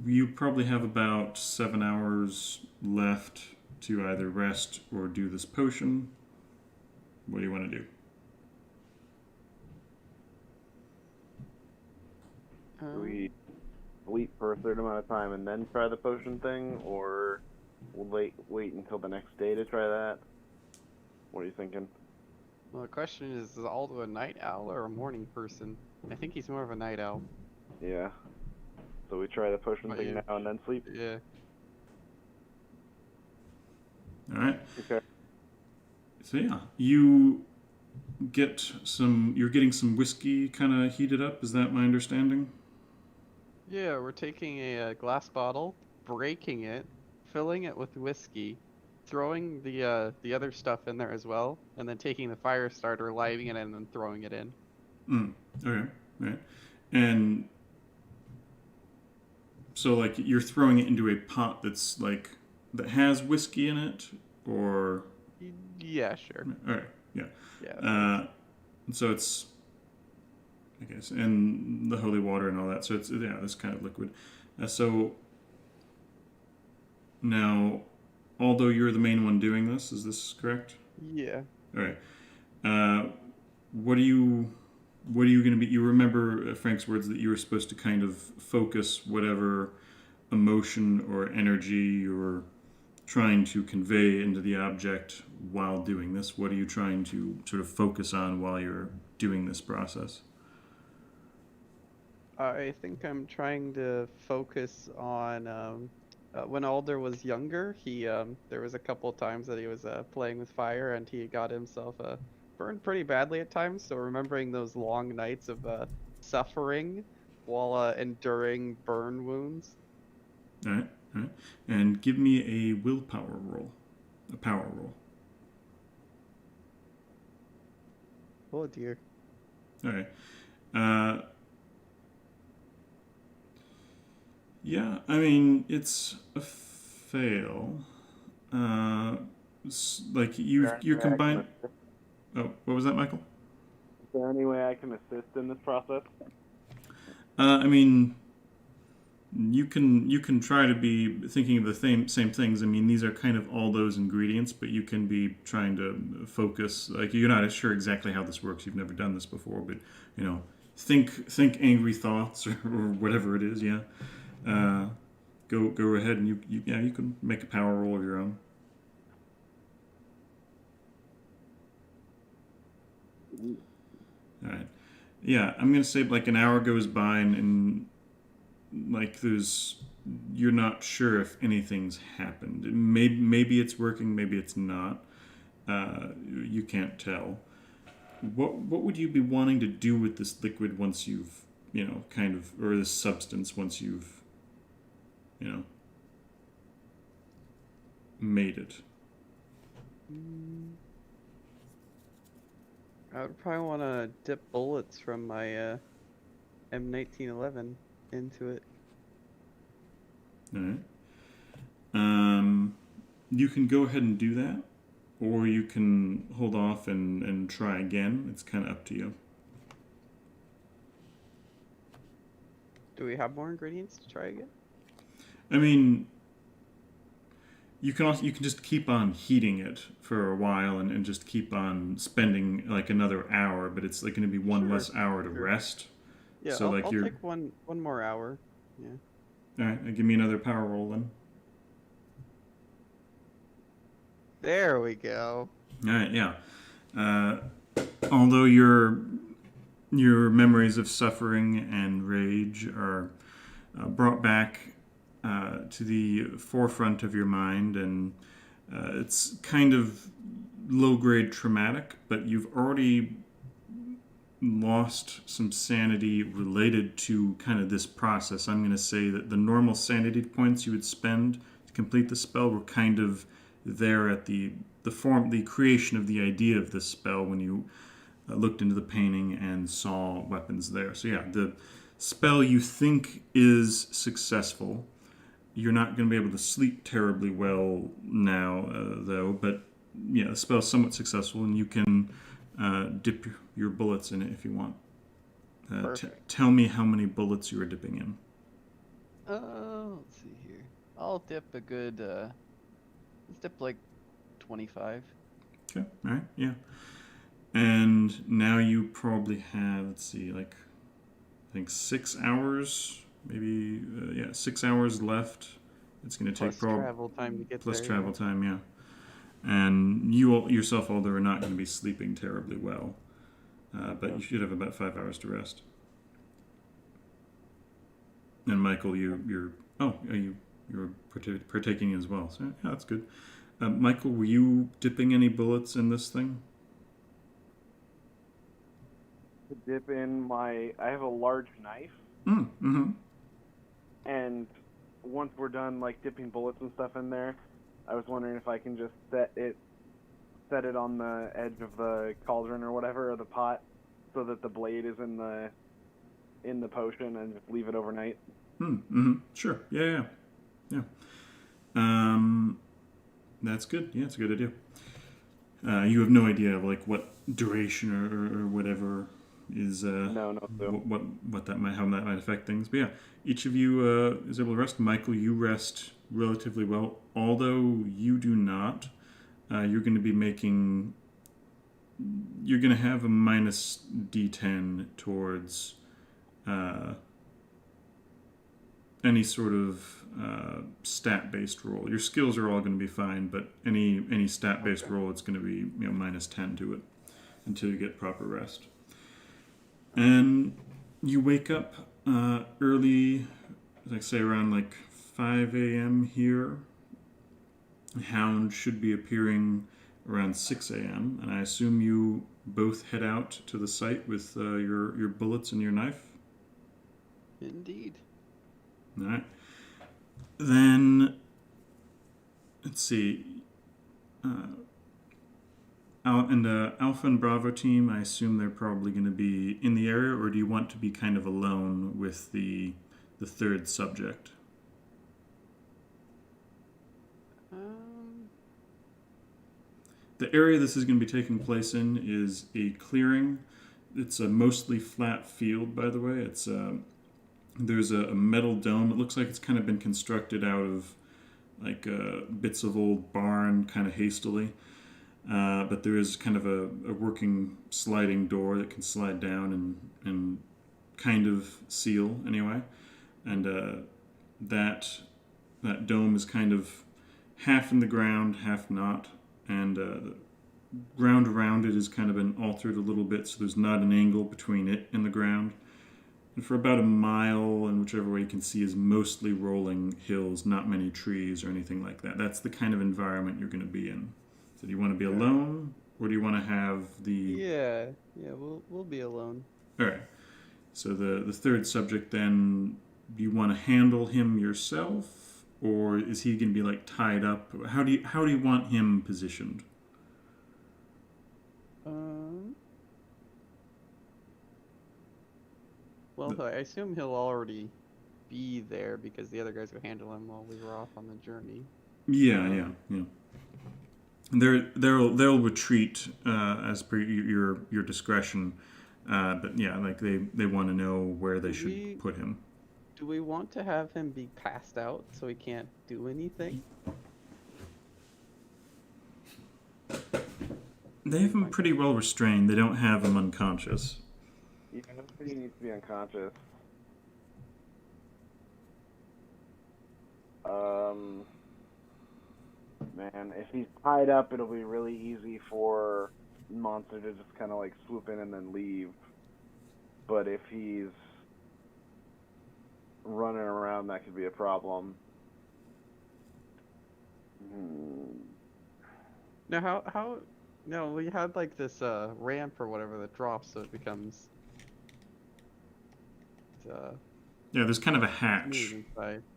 you probably have about 7 hours left to either rest or do this potion. What do you want to do? Do we sleep for a certain amount of time and then try the potion thing, or we'll wait until the next day to try that? What are you thinking? Well, the question is Aldo a night owl or a morning person? I think he's more of a night owl. Yeah. So we try the potion thing now and then sleep? Yeah. Alright. Okay. So yeah, you're getting some whiskey kind of heated up, is that my understanding? Yeah, we're taking a glass bottle, breaking it, filling it with whiskey, throwing the other stuff in there as well, and then taking the fire starter, lighting it, and then throwing it in. Okay. Right. And so like you're throwing it into a pot that has whiskey in it, or yeah, sure. All right. Yeah. Yeah. So it's, I guess, and the holy water and all that. So it's this kind of liquid. So now, although you're the main one doing this, is this correct? Yeah. All right. What are you going to be? You remember Frank's words that you were supposed to kind of focus whatever emotion or energy you're trying to convey into the object while doing this. What are you trying to sort of focus on while you're doing this process? I think I'm trying to focus on when Alder was younger. There was a couple of times that he was playing with fire, and he got himself burned pretty badly at times. So remembering those long nights of suffering while enduring burn wounds. All right. And give me a willpower roll, a power roll. Oh dear. All right. Yeah, I mean, it's a fail. Like you combine. Oh, what was that, Michael? Is there any way I can assist in this process? I mean, You can try to be thinking of the same things. I mean, these are kind of all those ingredients, but you can be trying to focus. Like you're not sure exactly how this works. You've never done this before, but think angry thoughts or whatever it is. Yeah. Go ahead and you can make a power roll of your own. All right. Yeah, I'm gonna say like an hour goes by and like you're not sure if anything's happened. Maybe it's working, maybe it's not. You can't tell. What would you be wanting to do with this liquid once you've kind of, or this substance once you've made it? I would probably want to dip bullets from my M1911 into it. All right. You can go ahead and do that, or you can hold off and try again. It's kind of up to you. Do we have more ingredients to try again? I mean, you can just keep on heating it for a while and just keep on spending like another hour, but it's like going to be one less hour to rest. Yeah, so I'll take one more hour. Yeah. All right, give me another power roll then. There we go. All right, yeah. Although your memories of suffering and rage are brought back to the forefront of your mind, and it's kind of low-grade traumatic, but you've already lost some sanity related to kind of this process. I'm going to say that the normal sanity points you would spend to complete the spell were kind of there at the creation of the idea of this spell when you looked into the painting and saw weapons there. So yeah, the spell you think is successful. You're not going to be able to sleep terribly well now, though, but yeah, the spell's somewhat successful, and you can dip your bullets in it if you want. Tell me how many bullets you are dipping in. Let's see here. I'll dip a good, let's dip like 25. Okay, all right, yeah. And now you probably have, let's see, like, I think 6 hours, maybe, 6 hours left. It's going to take travel time to get plus there. Travel time, yeah. And you yourself, although are not going to be sleeping terribly well, but you should have about 5 hours to rest. And Michael, you're partaking as well. So yeah, that's good. Michael, were you dipping any bullets in this thing? To dip in I have a large knife. Mm-hmm. And once we're done like dipping bullets and stuff in there, I was wondering if I can just set it on the edge of the cauldron or whatever, or the pot, so that the blade is in the potion, and just leave it overnight. Mm-hmm. Sure. Yeah. That's good. Yeah, it's a good idea. You have no idea of like what duration or whatever is no. What that might, how that might affect things. But yeah, each of you is able to rest. Michael, you rest relatively well, although you do not. You're going to be making. You're going to have a minus D10 towards any sort of stat-based roll. Your skills are all going to be fine, but any stat-based roll, it's going to be minus 10 to it until you get proper rest. And you wake up early, like say around like 5 a.m. here. Hound should be appearing around 6 a.m. And I assume you both head out to the site with your bullets and your knife? Indeed. All right. Then, let's see. Alpha and Bravo team, I assume they're probably going to be in the area, or do you want to be kind of alone with the third subject? The area this is going to be taking place in is a clearing. It's a mostly flat field, by the way. It's There's a metal dome. It looks like it's kind of been constructed out of like bits of old barn, kind of hastily. But there is kind of a working sliding door that can slide down and kind of seal anyway. And that dome is kind of half in the ground, half not. And the ground around it has kind of been altered a little bit, so there's not an angle between it and the ground. And for about a mile, and whichever way you can see, is mostly rolling hills, not many trees or anything like that. That's the kind of environment you're going to be in. So do you want to be alone, or do you want to have the... Yeah, we'll be alone. All right. So the third subject then, do you want to handle him yourself, or is he going to be like tied up? How do you want him positioned? Well, I assume he'll already be there because the other guys will handle him while we were off on the journey. Yeah. They'll retreat as per your discretion, but yeah, like they want to know where they should put him. Do we want to have him be passed out so he can't do anything? They have him pretty well restrained. They don't have him unconscious. Yeah, I don't think he needs to be unconscious. Man, if he's tied up, it'll be really easy for Monster to just kind of like swoop in and then leave. But if he's running around, that could be a problem. Now, how? No, we had like this ramp or whatever that drops, so it becomes. Yeah, there's kind of a hatch.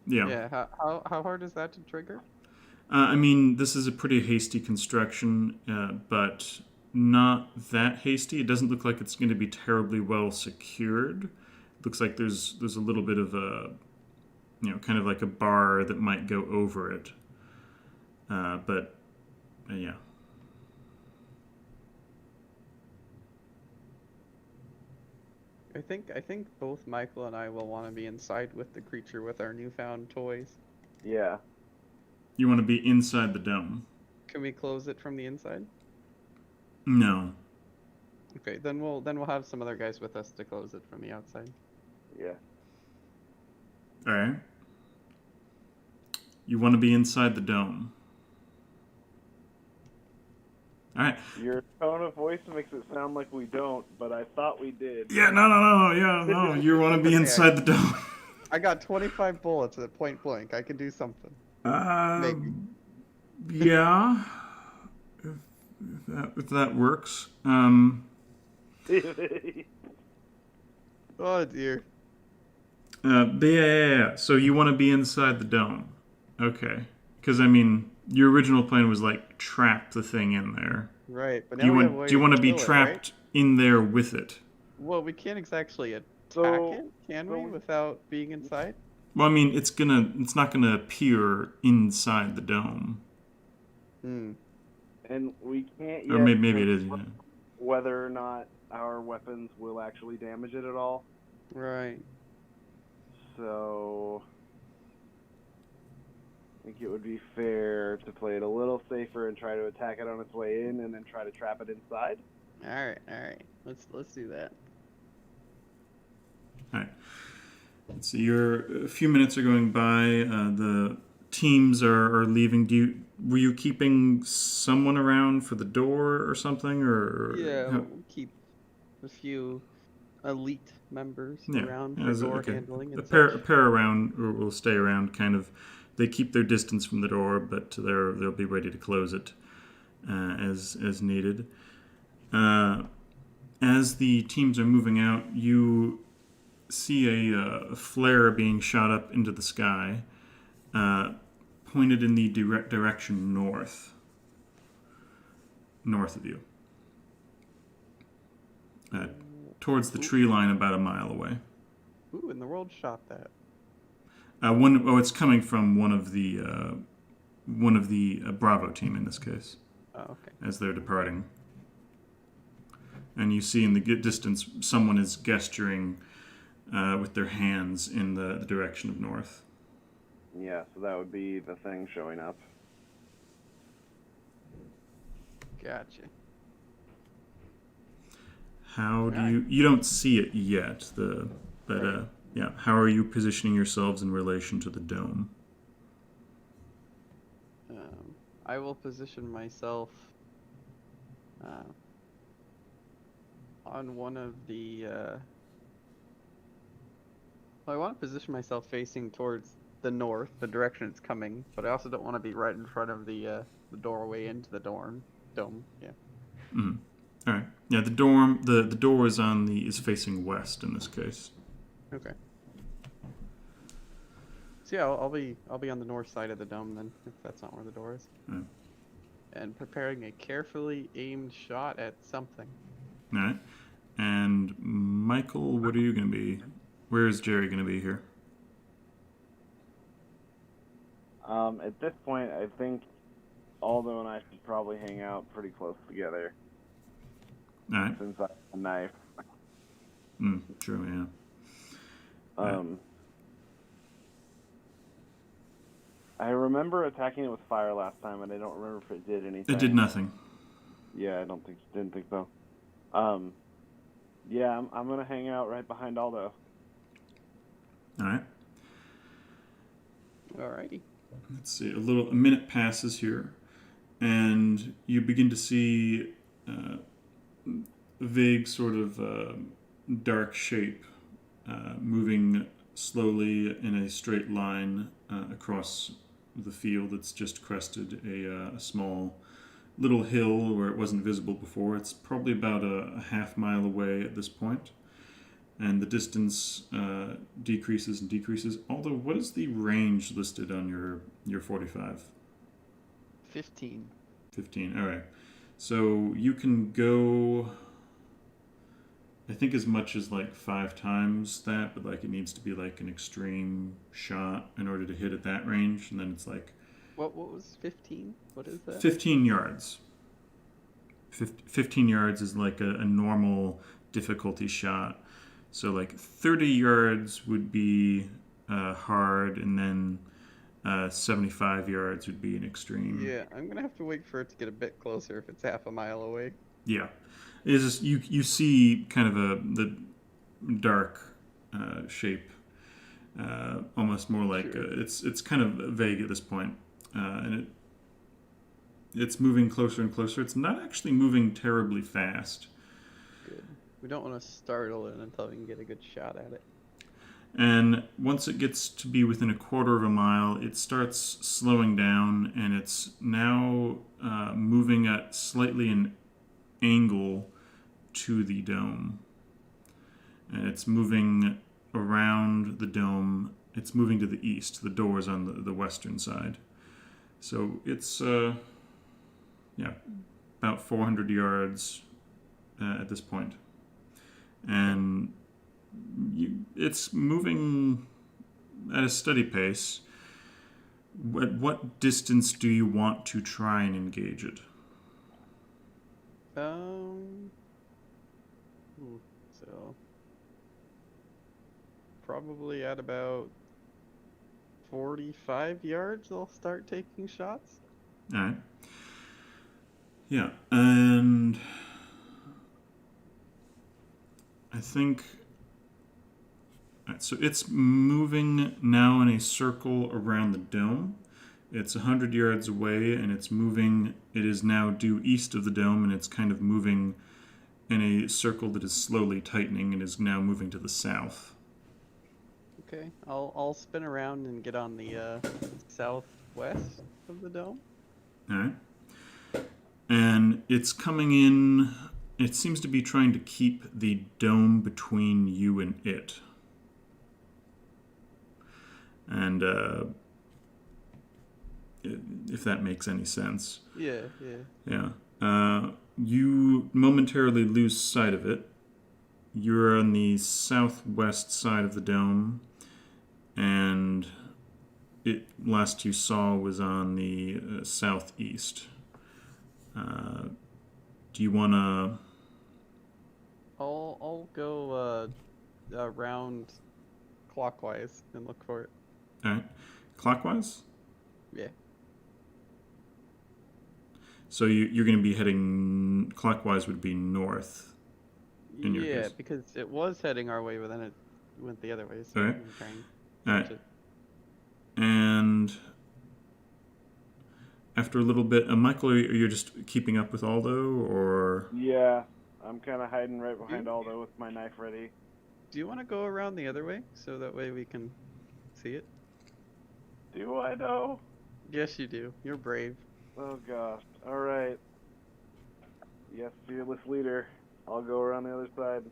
Yeah. Yeah. How hard is that to trigger? I mean, this is a pretty hasty construction, but not that hasty. It doesn't look like it's going to be terribly well secured. It looks like there's a little bit of a, kind of like a bar that might go over it. But yeah. I think both Michael and I will want to be inside with the creature with our newfound toys. Yeah. You want to be inside the dome. Can we close it from the inside? No. Okay, then we'll have some other guys with us to close it from the outside. Yeah. All right. You want to be inside the dome. All right. Your tone of voice makes it sound like we don't, but I thought we did. Yeah, no. You want to be inside the dome. I got 25 bullets at point blank. I can do something. Maybe. Yeah. If that works. Oh dear. Yeah. So you want to be inside the dome. Okay. Because, I mean, your original plan was, like, trap the thing in there. Right, but now do you want to be trapped in there with it? Well, we can't exactly attack it, can we, without being inside? Well, I mean, it's not gonna appear inside the dome. And we can't yet... Or maybe it is, yeah. Whether or not our weapons will actually damage it at all. Right. So... I think it would be fair to play it a little safer and try to attack it on its way in, and then try to trap it inside. All right. Let's do that. All right. Let's see. A few minutes are going by. The teams are leaving. Were you keeping someone around for the door or something, or? Yeah, we'll keep a few elite members around for door handling. And a pair around or will stay around, kind of. They keep their distance from the door, but they'll be ready to close it as needed. As the teams are moving out, you see a flare being shot up into the sky, pointed in the direction north of you, towards the tree line about a mile away. Ooh, and the world shot that. It's coming from one of the Bravo team in this case. Oh, okay. As they're departing, and you see in the distance someone is gesturing with their hands in the direction of north. Yeah, so that would be the thing showing up. Gotcha. How do you don't see it yet, Right. yeah, how are you positioning yourselves in relation to the dome? I will position myself on one of the. I want to position myself facing towards the north, the direction it's coming, but I also don't want to be right in front of the doorway into the dome. Yeah. Mm. All right. Yeah, the door is facing west in this case. Okay. So yeah, I'll be on the north side of the dome then, if that's not where the door is. All right. And preparing a carefully aimed shot at something. All right. And Michael, what are you going to be? Where is Jerry going to be here? At this point, I think Aldo and I should probably hang out pretty close together. All right. Since I have a knife. True, yeah. I remember attacking it with fire last time, and I don't remember if it did anything. It did nothing. Yeah, didn't think so. Yeah, I'm gonna hang out right behind Aldo. All right. Alrighty. Let's see. A minute passes here, and you begin to see a vague sort of dark shape moving slowly in a straight line across the field that's just crested a small little hill where it wasn't visible before. It's probably about a half mile away at this point, and the distance decreases and decreases. Although, what is the range listed on your 45? 15. 15. All right. So you can go, I think, as much as like 5 times that, but like it needs to be like an extreme shot in order to hit at that range, and then it's like. What was 15? What is that? 15 yards. 15 yards is like a normal difficulty shot. So like 30 yards would be hard, and then 75 yards would be an extreme. Yeah, I'm going to have to wait for it to get a bit closer if it's half a mile away. Yeah. It's just, you see kind of the dark shape, almost more like Sure. It's kind of vague at this point. And it's moving closer and closer. It's not actually moving terribly fast. Good. We don't want to startle it until we can get a good shot at it. And once it gets to be within a quarter of a mile, it starts slowing down, and it's now moving at slightly an angle to the dome. And it's moving around the dome. It's moving to the east. The door is on the western side. So it's, about 400 yards at this point. And it's moving at a steady pace. At what distance do you want to try and engage it? So probably at about 45 yards, I'll start taking shots. All right. Yeah, and I think. All right, so it's moving now in a circle around the dome. It's 100 yards away, and it's moving. It is now due east of the dome, and it's kind of moving in a circle that is slowly tightening and is now moving to the south. Okay, I'll spin around and get on the southwest of the dome. All right. And it's coming in. It seems to be trying to keep the dome between you and it. And if that makes any sense. Yeah. Yeah. You momentarily lose sight of it. You're on the southwest side of the dome, and it last you saw was on the southeast. Do you want to... I'll go round clockwise and look for it. All right. Clockwise? Yeah. So you're going to be heading clockwise would be north in your Yeah, case. because it was heading our way, but then it went the other way. So Okay. I'm trying All right. And after a little bit, Michael, are you just keeping up with Aldo, or? Yeah, I'm kind of hiding right behind Aldo with my knife ready. Do you want to go around the other way so that way we can see it? Do I know? Yes, you do. You're brave. Oh gosh. All right. Yes, fearless leader. I'll go around the other side.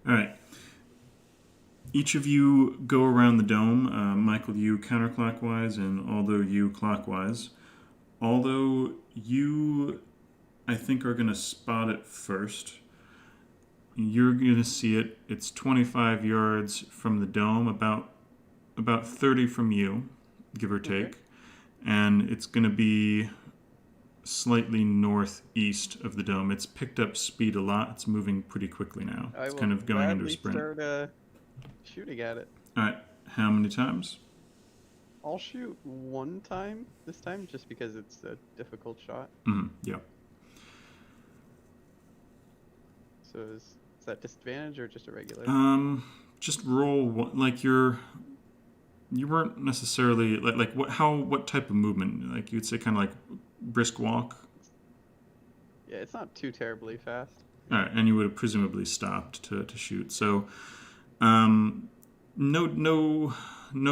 All right. Each of you go around the dome. Michael, you counterclockwise, and Aldo, you clockwise. Aldo, you, I think, are going to spot it first. You're going to see it. It's 25 yards from the dome, about 30 from you, give or take. Okay. And it's going to be slightly northeast of the dome. It's picked up speed a lot. It's moving pretty quickly now. It's kind of going into a sprint. Start shooting at it. All right. How many times? I'll shoot one time this time, just because it's a difficult shot. Yeah. So is that disadvantage or just a regular? Just roll one, like you weren't necessarily like what type of movement? Like you'd say kind of like brisk walk. Yeah, it's not too terribly fast. All right, and you would have presumably stopped to shoot. So, no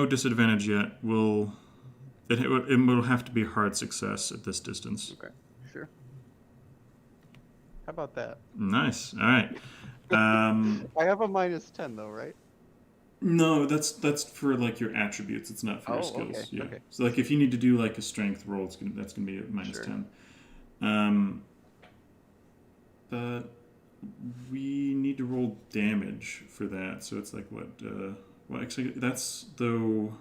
disadvantage yet. It will have to be hard success at this distance. Okay, sure. How about that? Nice. All right. I have a -10 though, right? No, that's for like your attributes. It's not for your skills. Okay, Yeah. okay. So like if you need to do like a strength roll, that's gonna be a -10. But we need to roll damage for that. So it's like what? Well, actually, that's though.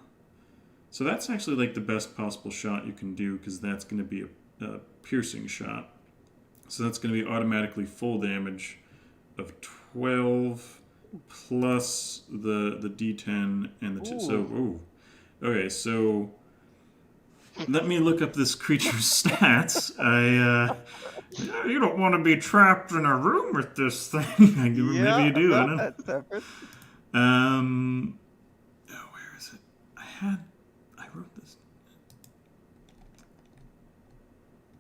So that's actually like the best possible shot you can do because that's going to be a piercing shot. So that's going to be automatically full damage of 12 plus the D10 and the two. So okay. So let me look up this creature's stats. You don't want to be trapped in a room with this thing. Maybe you do. I don't know. That's separate. Where is it? I wrote this.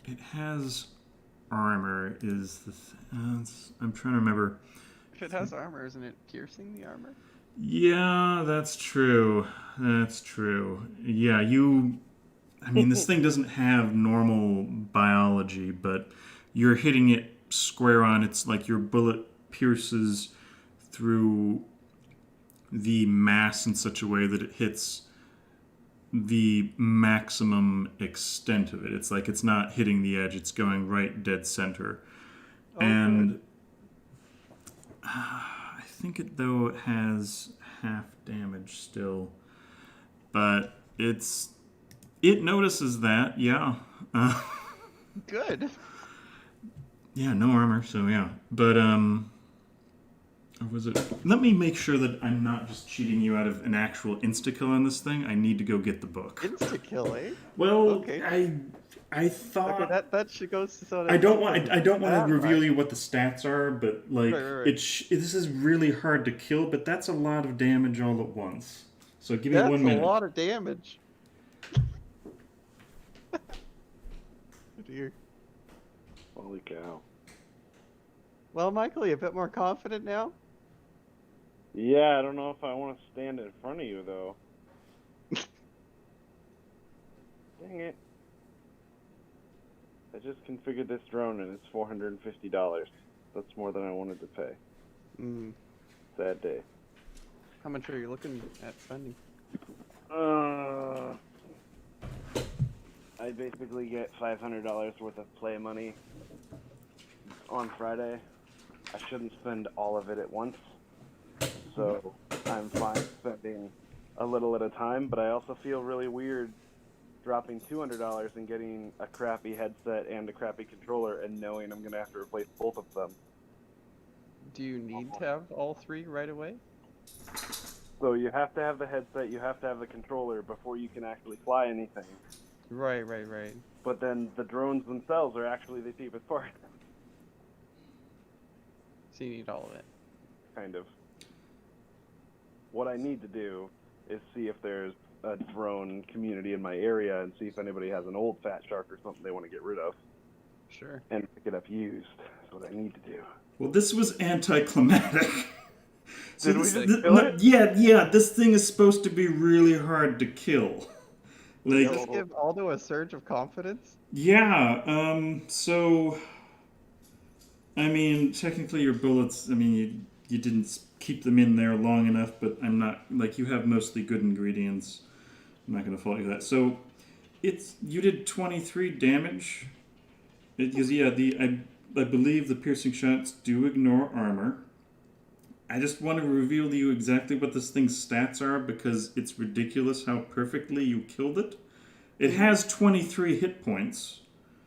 It has armor. Is the I'm trying to remember. If it has armor, isn't it piercing the armor? Yeah, that's true. That's true. Yeah, I mean, this thing doesn't have normal biology, but you're hitting it square on. It's like your bullet pierces through the mass in such a way that it hits the maximum extent of it. It's like it's not hitting the edge. It's going right dead center. And I think it has half damage still. But it notices that, yeah. Good. Yeah, no armor, so yeah. But, or was it... Let me make sure that I'm not just cheating you out of an actual insta-kill on this thing. I need to go get the book. Insta-kill, eh? Well, okay. I thought... Okay, that should go to... I don't want to reveal you what the stats are, but, like, right. This is really hard to kill, but that's a lot of damage all at once. So give me 1 minute. That's a lot of damage. Oh dear. Holy cow. Well, Michael, you a bit more confident now? Yeah, I don't know if I want to stand in front of you, though. Dang it. I just configured this drone and it's $450. That's more than I wanted to pay. Sad day. How much are you looking at spending? I basically get $500 worth of play money on Friday. I shouldn't spend all of it at once, so I'm fine spending a little at a time, but I also feel really weird dropping $200 and getting a crappy headset and a crappy controller and knowing I'm going to have to replace both of them. Do you need to have all 3 right away? So you have to have the headset, you have to have the controller before you can actually fly anything. Right. But then the drones themselves are actually the cheapest part. So you need all of it. Kind of. What I need to do is see if there's a drone community in my area and see if anybody has an old fat shark or something they want to get rid of. Sure. And pick it up used. That's what I need to do. Well, this was anticlimactic. So Did we just kill it? Yeah, this thing is supposed to be really hard to kill. Does this give Aldo a surge of confidence? Yeah, so... I mean, technically your bullets, I mean, you didn't keep them in there long enough, but I'm not... Like, you have mostly good ingredients. I'm not going to fault you for that. So, you did 23 damage. Because, yeah, I believe the piercing shots do ignore armor. I just want to reveal to you exactly what this thing's stats are because it's ridiculous how perfectly you killed it. It has 23 hit points.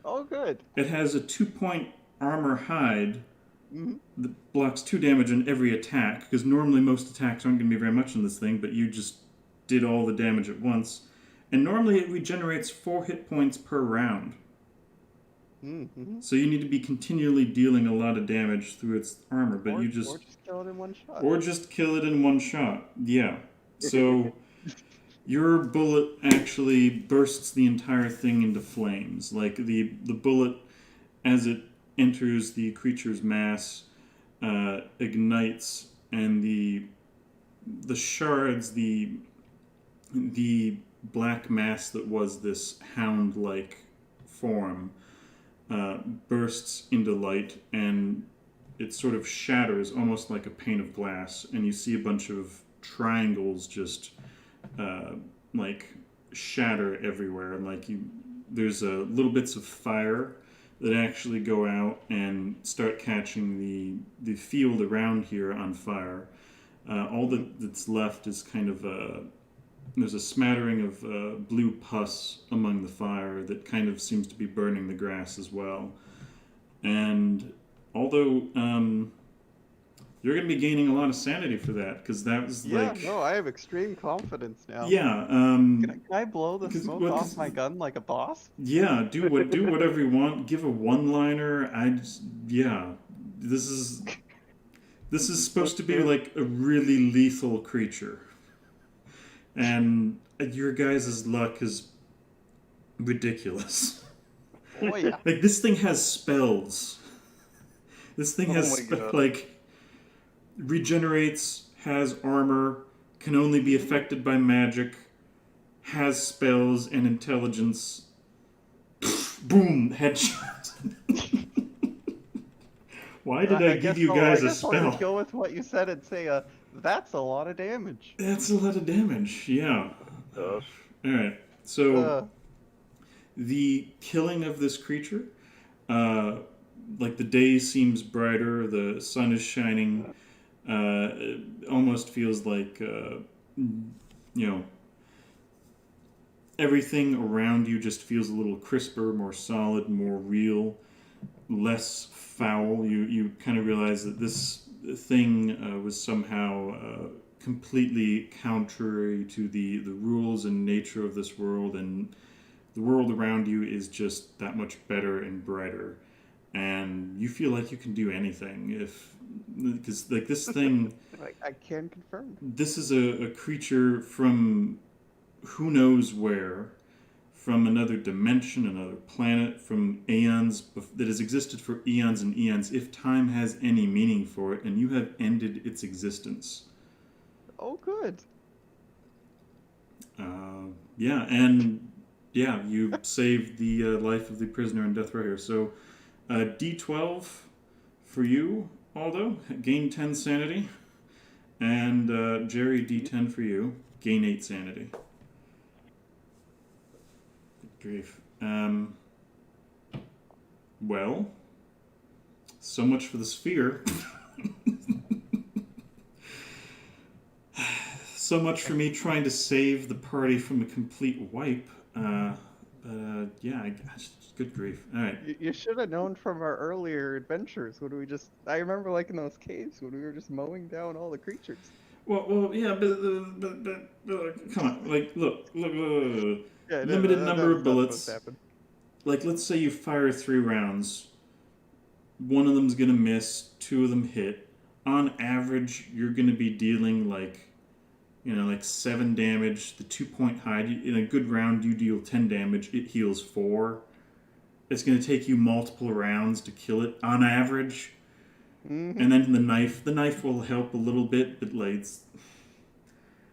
Oh, good. It has a 2-point armor hide that blocks 2 damage on every attack because normally most attacks aren't going to be very much in this thing, but you just did all the damage at once. And normally it regenerates 4 hit points per round. So you need to be continually dealing a lot of damage through its armor, but or just kill it in one shot. Or just kill it in one shot. Yeah. So your bullet actually bursts the entire thing into flames. Like the bullet, as it enters the creature's mass, ignites, and the shards, the black mass that was this hound-like form, bursts into light, and it sort of shatters almost like a pane of glass, and you see a bunch of triangles just like shatter everywhere, and there's little bits of fire that actually go out and start catching the field around here on fire. All that's left is kind of there's a smattering of blue pus among the fire that kind of seems to be burning the grass as well. And although you're going to be gaining a lot of sanity for that, because that was I have extreme confidence now. Yeah. Can I blow the smoke off my gun like a boss? Yeah, do whatever you want. Give a one-liner. This is supposed to be like a really lethal creature. And your guys' luck is ridiculous. Oh, yeah. Like, this thing has spells. This thing has, regenerates, has armor, can only be affected by magic, has spells and intelligence. Boom, headshot. Why did I give you guys a spell? I'll go with what you said and say, that's a lot of damage. That's a lot of damage, yeah. Alright, so the killing of this creature, like the day seems brighter, the sun is shining, it almost feels like, everything around you just feels a little crisper, more solid, more real, less foul. You kind of realize that this thing was somehow completely contrary to the rules and nature of this world, and the world around you is just that much better and brighter, and you feel like you can do anything because this thing I can confirm this is a creature from who knows where, from another dimension, another planet, from aeons that has existed for eons and eons, if time has any meaning for it, and you have ended its existence. Oh, good. You saved the life of the prisoner in death row here. So, D12 for you, Aldo, gain 10 sanity, and Jerry, D10 for you, gain 8 sanity. Grief. Well, so much for the sphere. So much for me trying to save the party from a complete wipe. yeah, gosh, good grief. All right. You should have known from our earlier adventures when I remember like in those caves when we were just mowing down all the creatures. Well, yeah, but come on, like, look. Yeah, no, Limited that number was of not supposed to bullets. happen. Like, let's say you fire 3 rounds. One of them's gonna miss, 2 of them hit. On average, you're gonna be dealing like 7 damage. The 2-point hide, in a good round, you deal 10 damage. It heals 4. It's gonna take you multiple rounds to kill it on average. Mm-hmm. And then the knife will help a little bit, but like,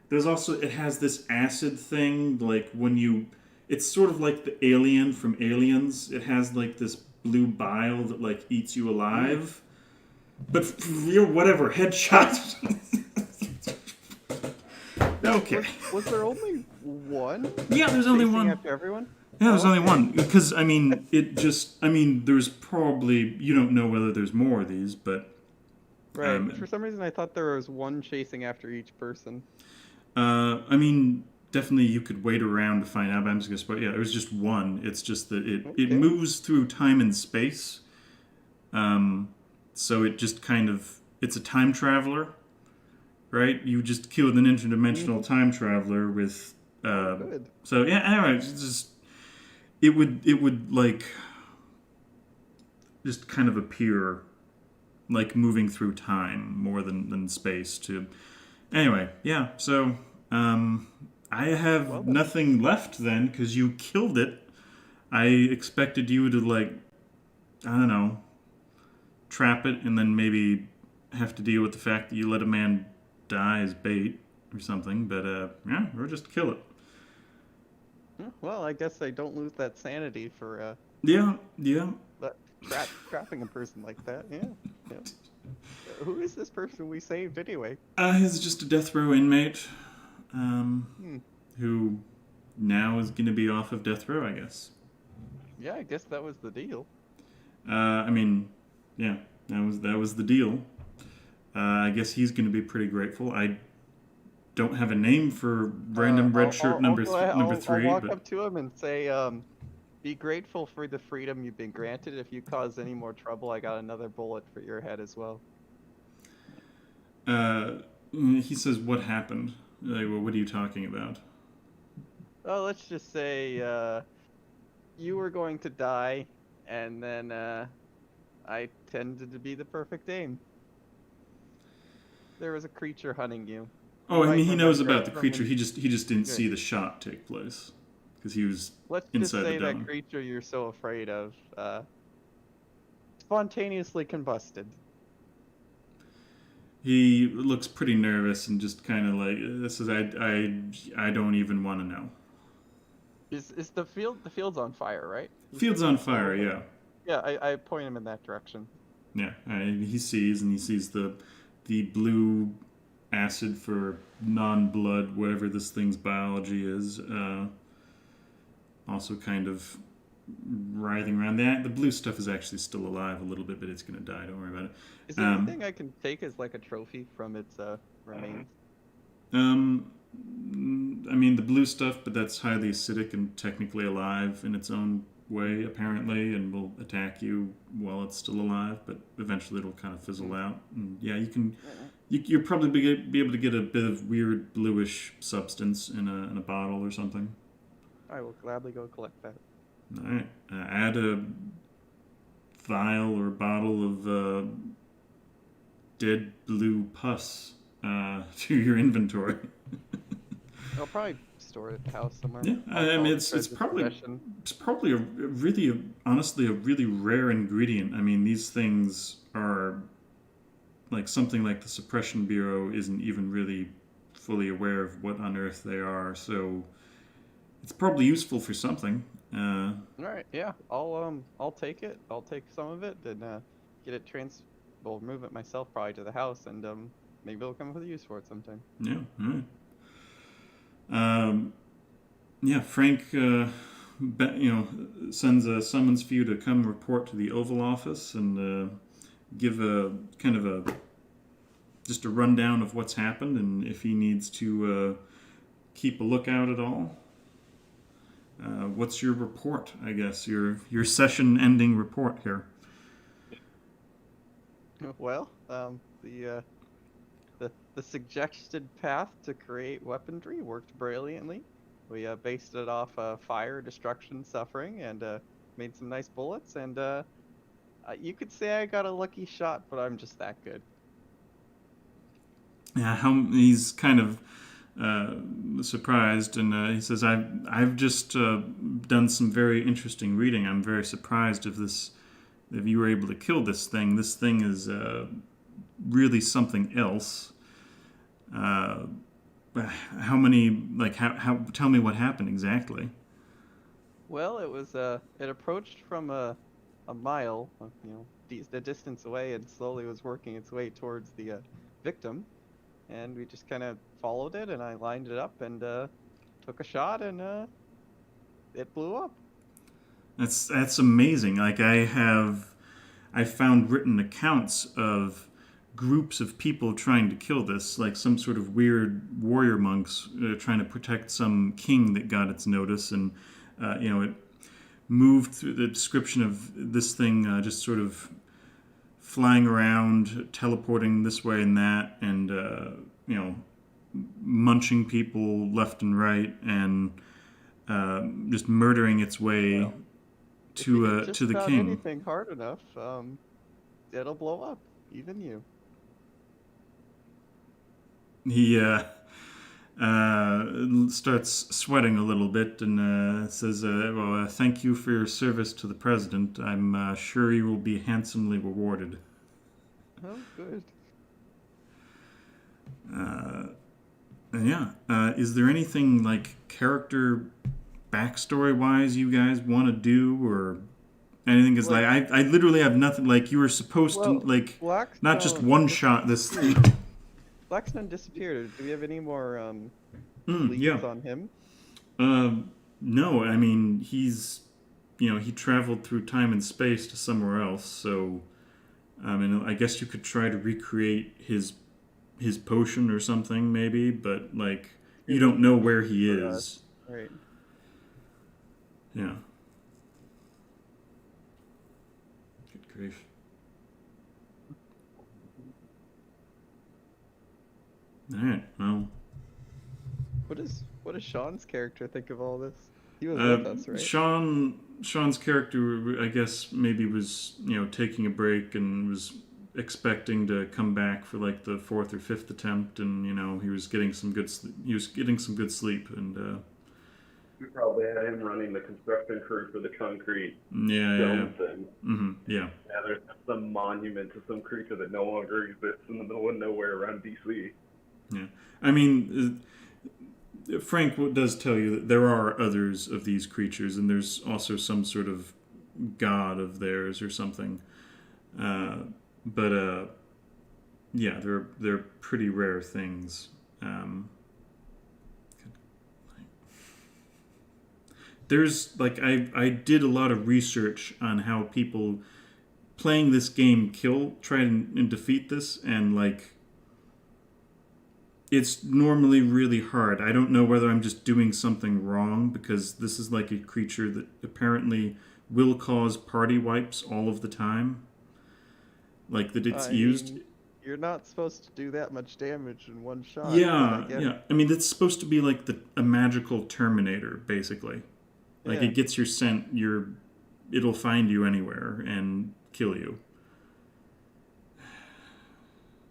there's also, it has this acid thing, like it's sort of like the alien from Aliens. It has like this blue bile that like eats you alive. But whatever, headshot. Okay. Was there only one? Yeah, there's only one. After everyone? Yeah, there's only one. Because, there's probably, you don't know whether there's more of these, but... Right. For some reason, I thought there was one chasing after each person. Definitely you could wait around to find out, but I'm just going to spoil. Yeah, it was just one. It's just that it moves through time and space. So it just kind of... It's a time traveler, right? You just killed an interdimensional time traveler with... Good. So, yeah, anyway, it's just... It would like... just kind of appear... like moving through time more than space to... Anyway, yeah, so I have nothing left then because you killed it. I expected you to, like, I don't know, trap it and then maybe have to deal with the fact that you let a man die as bait or something, but yeah, or just kill it. Well, I guess I don't lose that sanity for Yeah. trapping a person like that. Yeah. Who is this person we saved anyway? He's just a death row inmate, who now is going to be off of death row, I guess. Yeah, I guess that was the deal. Yeah, that was the deal. I guess he's going to be pretty grateful. I don't have a name for random red shirt number 3. I'll walk up to him and say, be grateful for the freedom you've been granted. If you cause any more trouble, I got another bullet for your head as well. He says, what happened? Like, well, what are you talking about? Well, let's just say you were going to die, and then I tended to be the perfect aim. There was a creature hunting you. Oh, I mean, he knows about the creature. He just didn't see the shot take place because he was inside the dome. Let's just say that creature you're so afraid of spontaneously combusted. He looks pretty nervous and just kind of like, this is I don't even want to know. Is the field's on fire, right? Field's on fire, yeah. Yeah, I point him in that direction. Yeah, he sees the blue acid for non-blood, whatever this thing's biology is, also kind of writhing around. The blue stuff is actually still alive a little bit, but it's going to die. Don't worry about it. Is there anything I can take as like a trophy from its remains? The blue stuff, but that's highly acidic and technically alive in its own way, apparently, and will attack you while it's still alive, but eventually it'll kind of fizzle out. And yeah, you'll probably be able to get a bit of weird bluish substance in a bottle or something. I will gladly go collect that. All right. Add a vial or bottle of dead blue pus to your inventory. I'll probably store it at the house somewhere. Yeah, it's probably honestly a really rare ingredient. I mean, these things are like something like the Suppression Bureau isn't even really fully aware of what on earth they are, so it's probably useful for something. All right, yeah, I'll take it. I'll take some of it and get it move it myself probably to the house, and maybe it'll come with a use for it sometime. Yeah, all right. Frank, sends a summons for you to come report to the Oval Office and give a kind of just a rundown of what's happened and if he needs to keep a lookout at all. what's your report? I guess your session-ending report here. Well, the suggested path to create weaponry worked brilliantly. We based it off fire, destruction, suffering, and made some nice bullets. And you could say I got a lucky shot, but I'm just that good. Yeah, he's kind of surprised, and he says, "I've just done some very interesting reading. I'm very surprised if you were able to kill this thing. This thing is really something else. How many? Like, how? Tell me what happened exactly." Well, it approached from a mile, the distance away, and slowly was working its way towards the victim. And we just kind of followed it, and I lined it up and took a shot, and it blew up. That's amazing. Like I found written accounts of groups of people trying to kill this, like some sort of weird warrior monks trying to protect some king that got its notice, and it moved through the description of this thing just sort of flying around, teleporting this way and that, and munching people left and right, and just murdering its way to the king. Anything hard enough, it'll blow up, even you. He starts sweating a little bit and says, well, thank you for your service to the president. I'm sure you will be handsomely rewarded. Oh, good. Is there anything, like, character backstory-wise you guys want to do, or anything? Because, I literally have nothing. Like, you were supposed to, like, not just one-shot this thing. Blackstone disappeared. Do we have any more leads on him? No, I mean, he traveled through time and space to somewhere else, so, I guess you could try to recreate his potion or something, maybe, but, like, you don't know where he is. Right. Yeah. Good grief. All right. Well. What does Sean's character think of all this? He was with us, right? Sean's character, I guess, maybe was taking a break and was expecting to come back for like the fourth or fifth attempt, and he was getting some good sleep, and we probably had him running the construction crew for the concrete dome thing. Mm-hmm. Yeah, there's some monument to some creature that no longer exists in the middle of nowhere around DC. Yeah, I mean, Frank does tell you that there are others of these creatures, and there's also some sort of god of theirs or something. But they're pretty rare things. There's I did a lot of research on how people playing this game try and defeat this, and it's normally really hard. I don't know whether I'm just doing something wrong, because this is like a creature that apparently will cause party wipes all of the time. Like that it's used. You're not supposed to do that much damage in one shot. Yeah. I mean, it's supposed to be like a magical Terminator, basically. Like it gets your scent, it'll find you anywhere and kill you.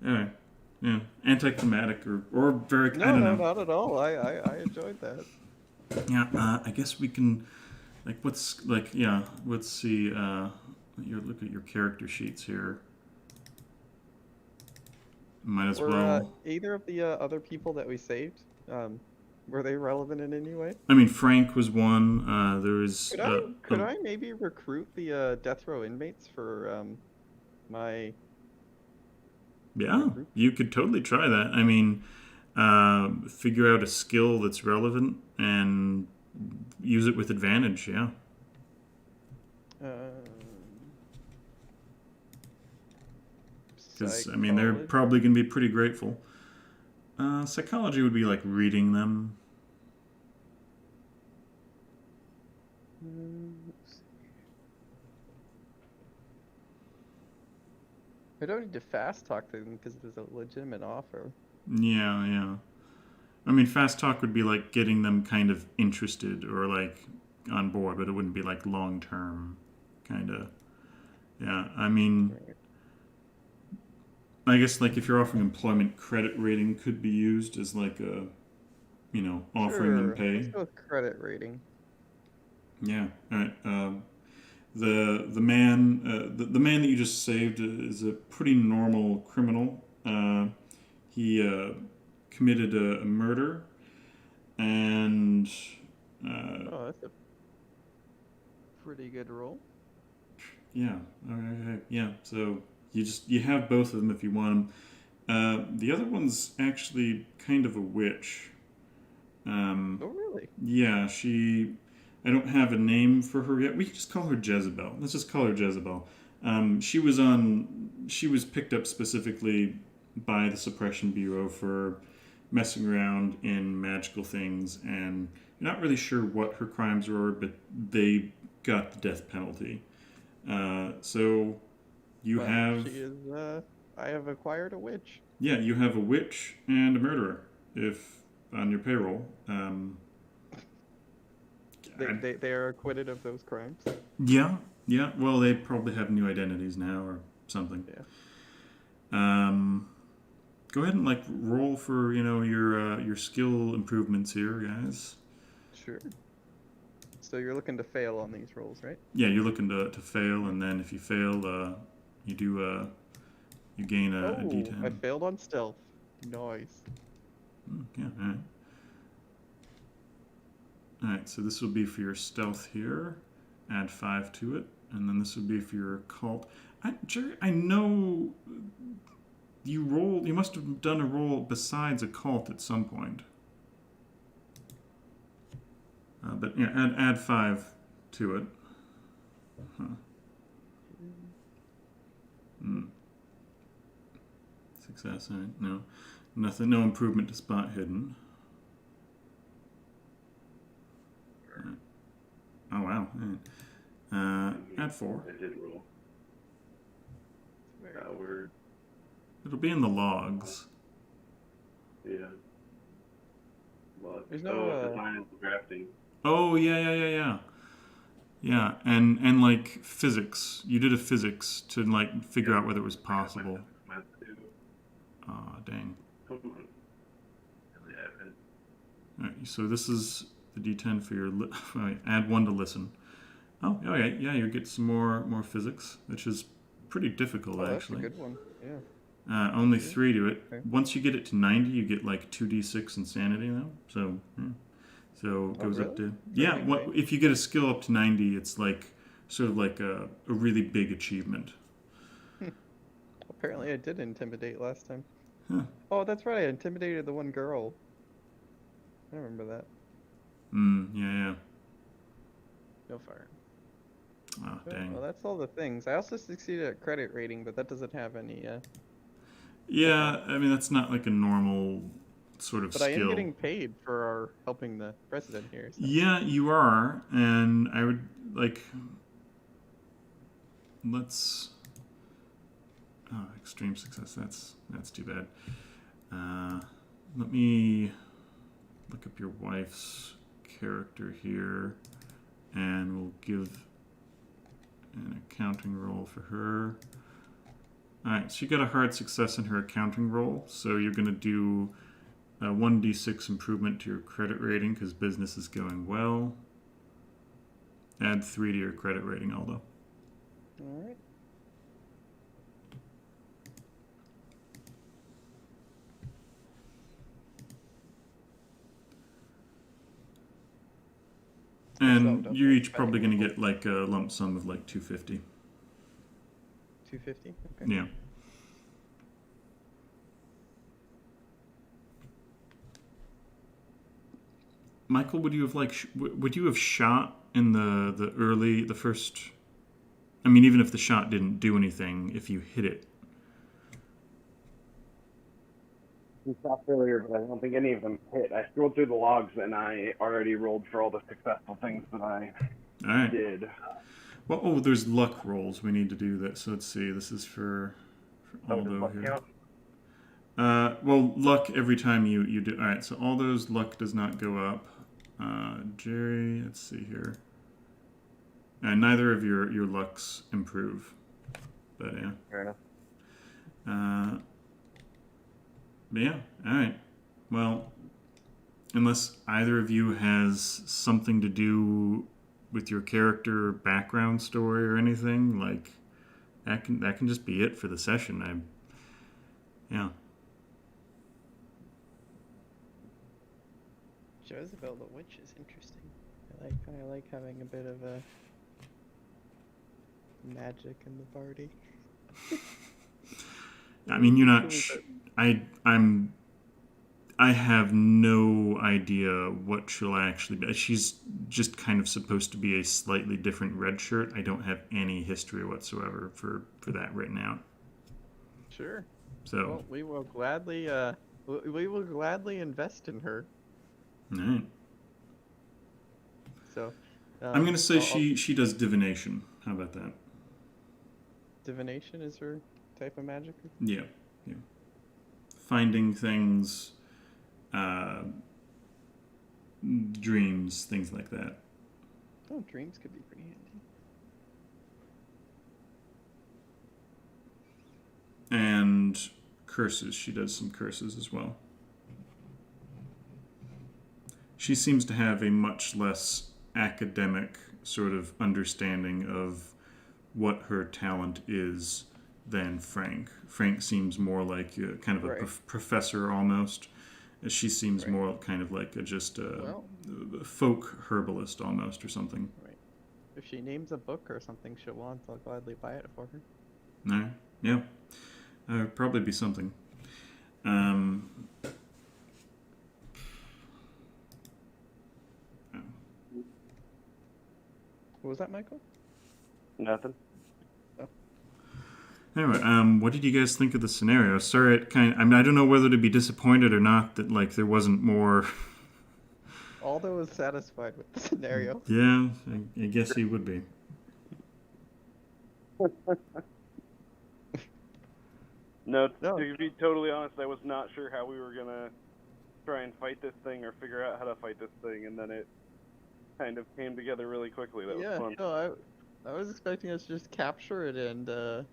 Alright. Yeah, anticlimactic or very. I don't know. No, not at all. I enjoyed that. Yeah, I guess we can. Let's see. Look at your character sheets here. Might as well. Either of the other people that we saved, were they relevant in any way? I mean, Frank was one. There was. Could I maybe recruit the death row inmates for my? Yeah, you could totally try that. I mean, figure out a skill that's relevant and use it with advantage, yeah. Because, I mean, they're probably going to be pretty grateful. Psychology would be like reading them. I don't need to fast talk to them because there's a legitimate offer. Yeah. I mean, fast talk would be like getting them kind of interested or like on board, but it wouldn't be like long term, kind of. Yeah, I mean, Right. I guess like if you're offering employment, credit rating could be used as like a, offering them Sure. Let's pay. go with credit rating. Yeah. All right. The man the man that you just saved is a pretty normal criminal. He committed a murder, and uh, Oh, that's a pretty good roll. yeah, okay, yeah. So you have both of them if you want them. The other one's actually kind of a witch. Oh, really? Yeah, I don't have a name for her yet. We can just call her Jezebel. Let's just call her Jezebel. She was picked up specifically by the Suppression Bureau for messing around in magical things, and you're not really sure what her crimes were, but they got the death penalty. So you Well, have, she is, I have acquired a witch. yeah, you have a witch and a murderer if on your payroll. They are acquitted of those crimes. Yeah, yeah. Well, they probably have new identities now or something. Yeah. Go ahead and like roll for your skill improvements here, guys. Sure. So you're looking to fail on these rolls, right? Yeah, you're looking to fail, and then if you fail, you do you gain a Oh, D10. I failed on stealth. Nice. Yeah, all right. All right, so this will be for your stealth here. Add 5 to it, and then this would be for your occult. Jerry, I know you rolled. You must have done a roll besides occult at some point. But yeah, add 5 to it. Huh. Success. All right. No, nothing. No improvement to spot hidden. All right. Oh wow. All right. Add 4. I did roll. Weird. It'll be in the logs. Yeah. Well, There's no, design and drafting. Oh yeah. Yeah, and like physics. You did a physics to like figure out whether it was possible. Aw, dang. Come on. Really have it. All right, so this is the D10 for your. Add 1 to listen. Oh, okay, yeah, you get some more physics, which is pretty difficult actually. That's a good one. Yeah. Only 3 to it. Okay. Once you get it to 90, you get like 2d6 insanity though. So, so it goes up really? to if you get a skill up to 90, it's like sort of like a really big achievement. Apparently, I did intimidate last time. Huh. Oh, that's right. I intimidated the one girl. I remember that. Yeah. No fire. Oh, dang. Well, that's all the things. I also succeeded at credit rating, but that doesn't have any. Yeah, I mean that's not like a normal sort of But skill. I am getting paid for our helping the president here. So. Yeah, you are, and I would like. Let's. Oh, extreme success. That's too bad. Let me look up your wife's character here, and we'll give an accounting roll for her. Alright, so you got a hard success in her accounting roll, so you're going to do a 1d6 improvement to your credit rating because business is going well. Add 3 to your credit rating, Aldo. Alright. And you're each probably going to get like a lump sum of like 250. 250? Okay. Yeah. Michael, would you have would you have shot in the first? I mean, even if the shot didn't do anything, if you hit it. We stopped earlier, but I don't think any of them hit. I scrolled through the logs and I already rolled for all the successful things that I did. Well, there's luck rolls. We need to do that. So let's see. This is for For How does Aldo luck here. count? Well, luck every time you do. All right, so Aldo's luck does not go up. Jerry, let's see here. Neither of your lucks improve. But yeah. Fair enough. But yeah, all right. Well, unless either of you has something to do with your character background story or anything, like that can just be it for the session. Yeah. Jezebel the Witch is interesting. I like having a bit of a magic in the party. I mean, you're not. I have no idea what she'll actually be. She's just kind of supposed to be a slightly different red shirt. I don't have any history whatsoever for that written out. Sure. So well, we will gladly invest in her. All right. So I'm gonna say she does divination. How about that? Divination is her type of magic? Yeah. Finding things, dreams, things like that. Oh, dreams could be pretty handy. And curses. She does some curses as well. She seems to have a much less academic sort of understanding of what her talent is than Frank. Frank seems more like kind of a professor almost. She seems more kind of like a folk herbalist almost or something. Right. If she names a book or something she wants, I'll gladly buy it for her. No, yeah. Probably be something. What was that, Michael? Nothing. Anyway, what did you guys think of the scenario? Sorry, I don't know whether to be disappointed or not that there wasn't more. Aldo was satisfied with the scenario. Yeah, I guess he would be. No, to be totally honest, I was not sure how we were gonna try and fight this thing or figure out how to fight this thing, and then it kind of came together really quickly. That was fun. No, I was expecting us to just capture it and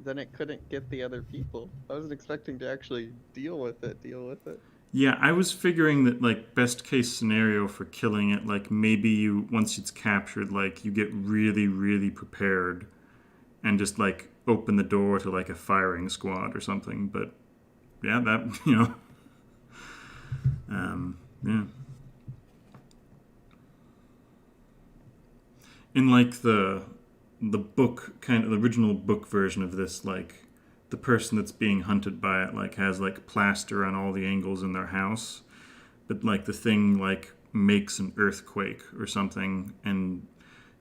then it couldn't get the other people. I wasn't expecting to actually deal with it. Yeah, I was figuring that best case scenario for killing it, maybe you once it's captured, you get really, really prepared and just open the door to a firing squad or something. But yeah, that yeah. In the book, kind of the original book version of this, the person that's being hunted by it has plaster on all the angles in their house, but the thing makes an earthquake or something and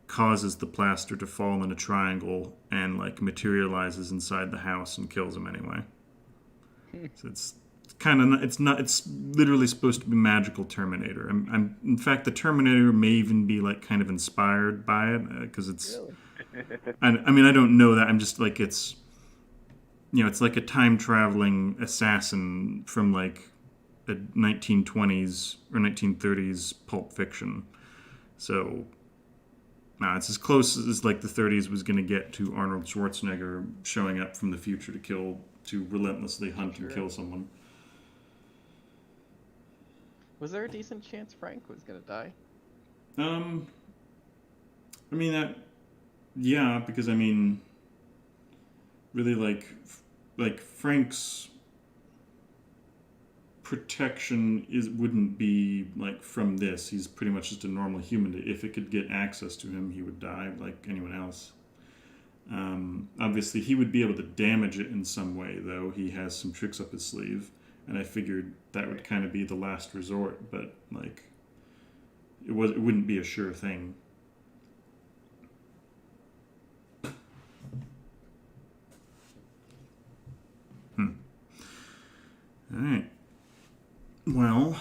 causes the plaster to fall in a triangle and materializes inside the house and kills him anyway. So it's literally supposed to be magical Terminator. In fact, the Terminator may even be kind of inspired by it because it's. Really? I mean, I don't know that. I'm just it's. It's like a time traveling assassin from a 1920s or 1930s pulp fiction. So, it's as close as the 30s was going to get to Arnold Schwarzenegger showing up from the future to relentlessly hunt and kill someone. Was there a decent chance Frank was gonna die? I mean yeah, because I mean, really Frank's protection wouldn't be from this. He's pretty much just a normal human. If it could get access to him, he would die like anyone else. Obviously, he would be able to damage it in some way, though. He has some tricks up his sleeve. And I figured that would kind of be the last resort, but it wouldn't be a sure thing. All right. Well,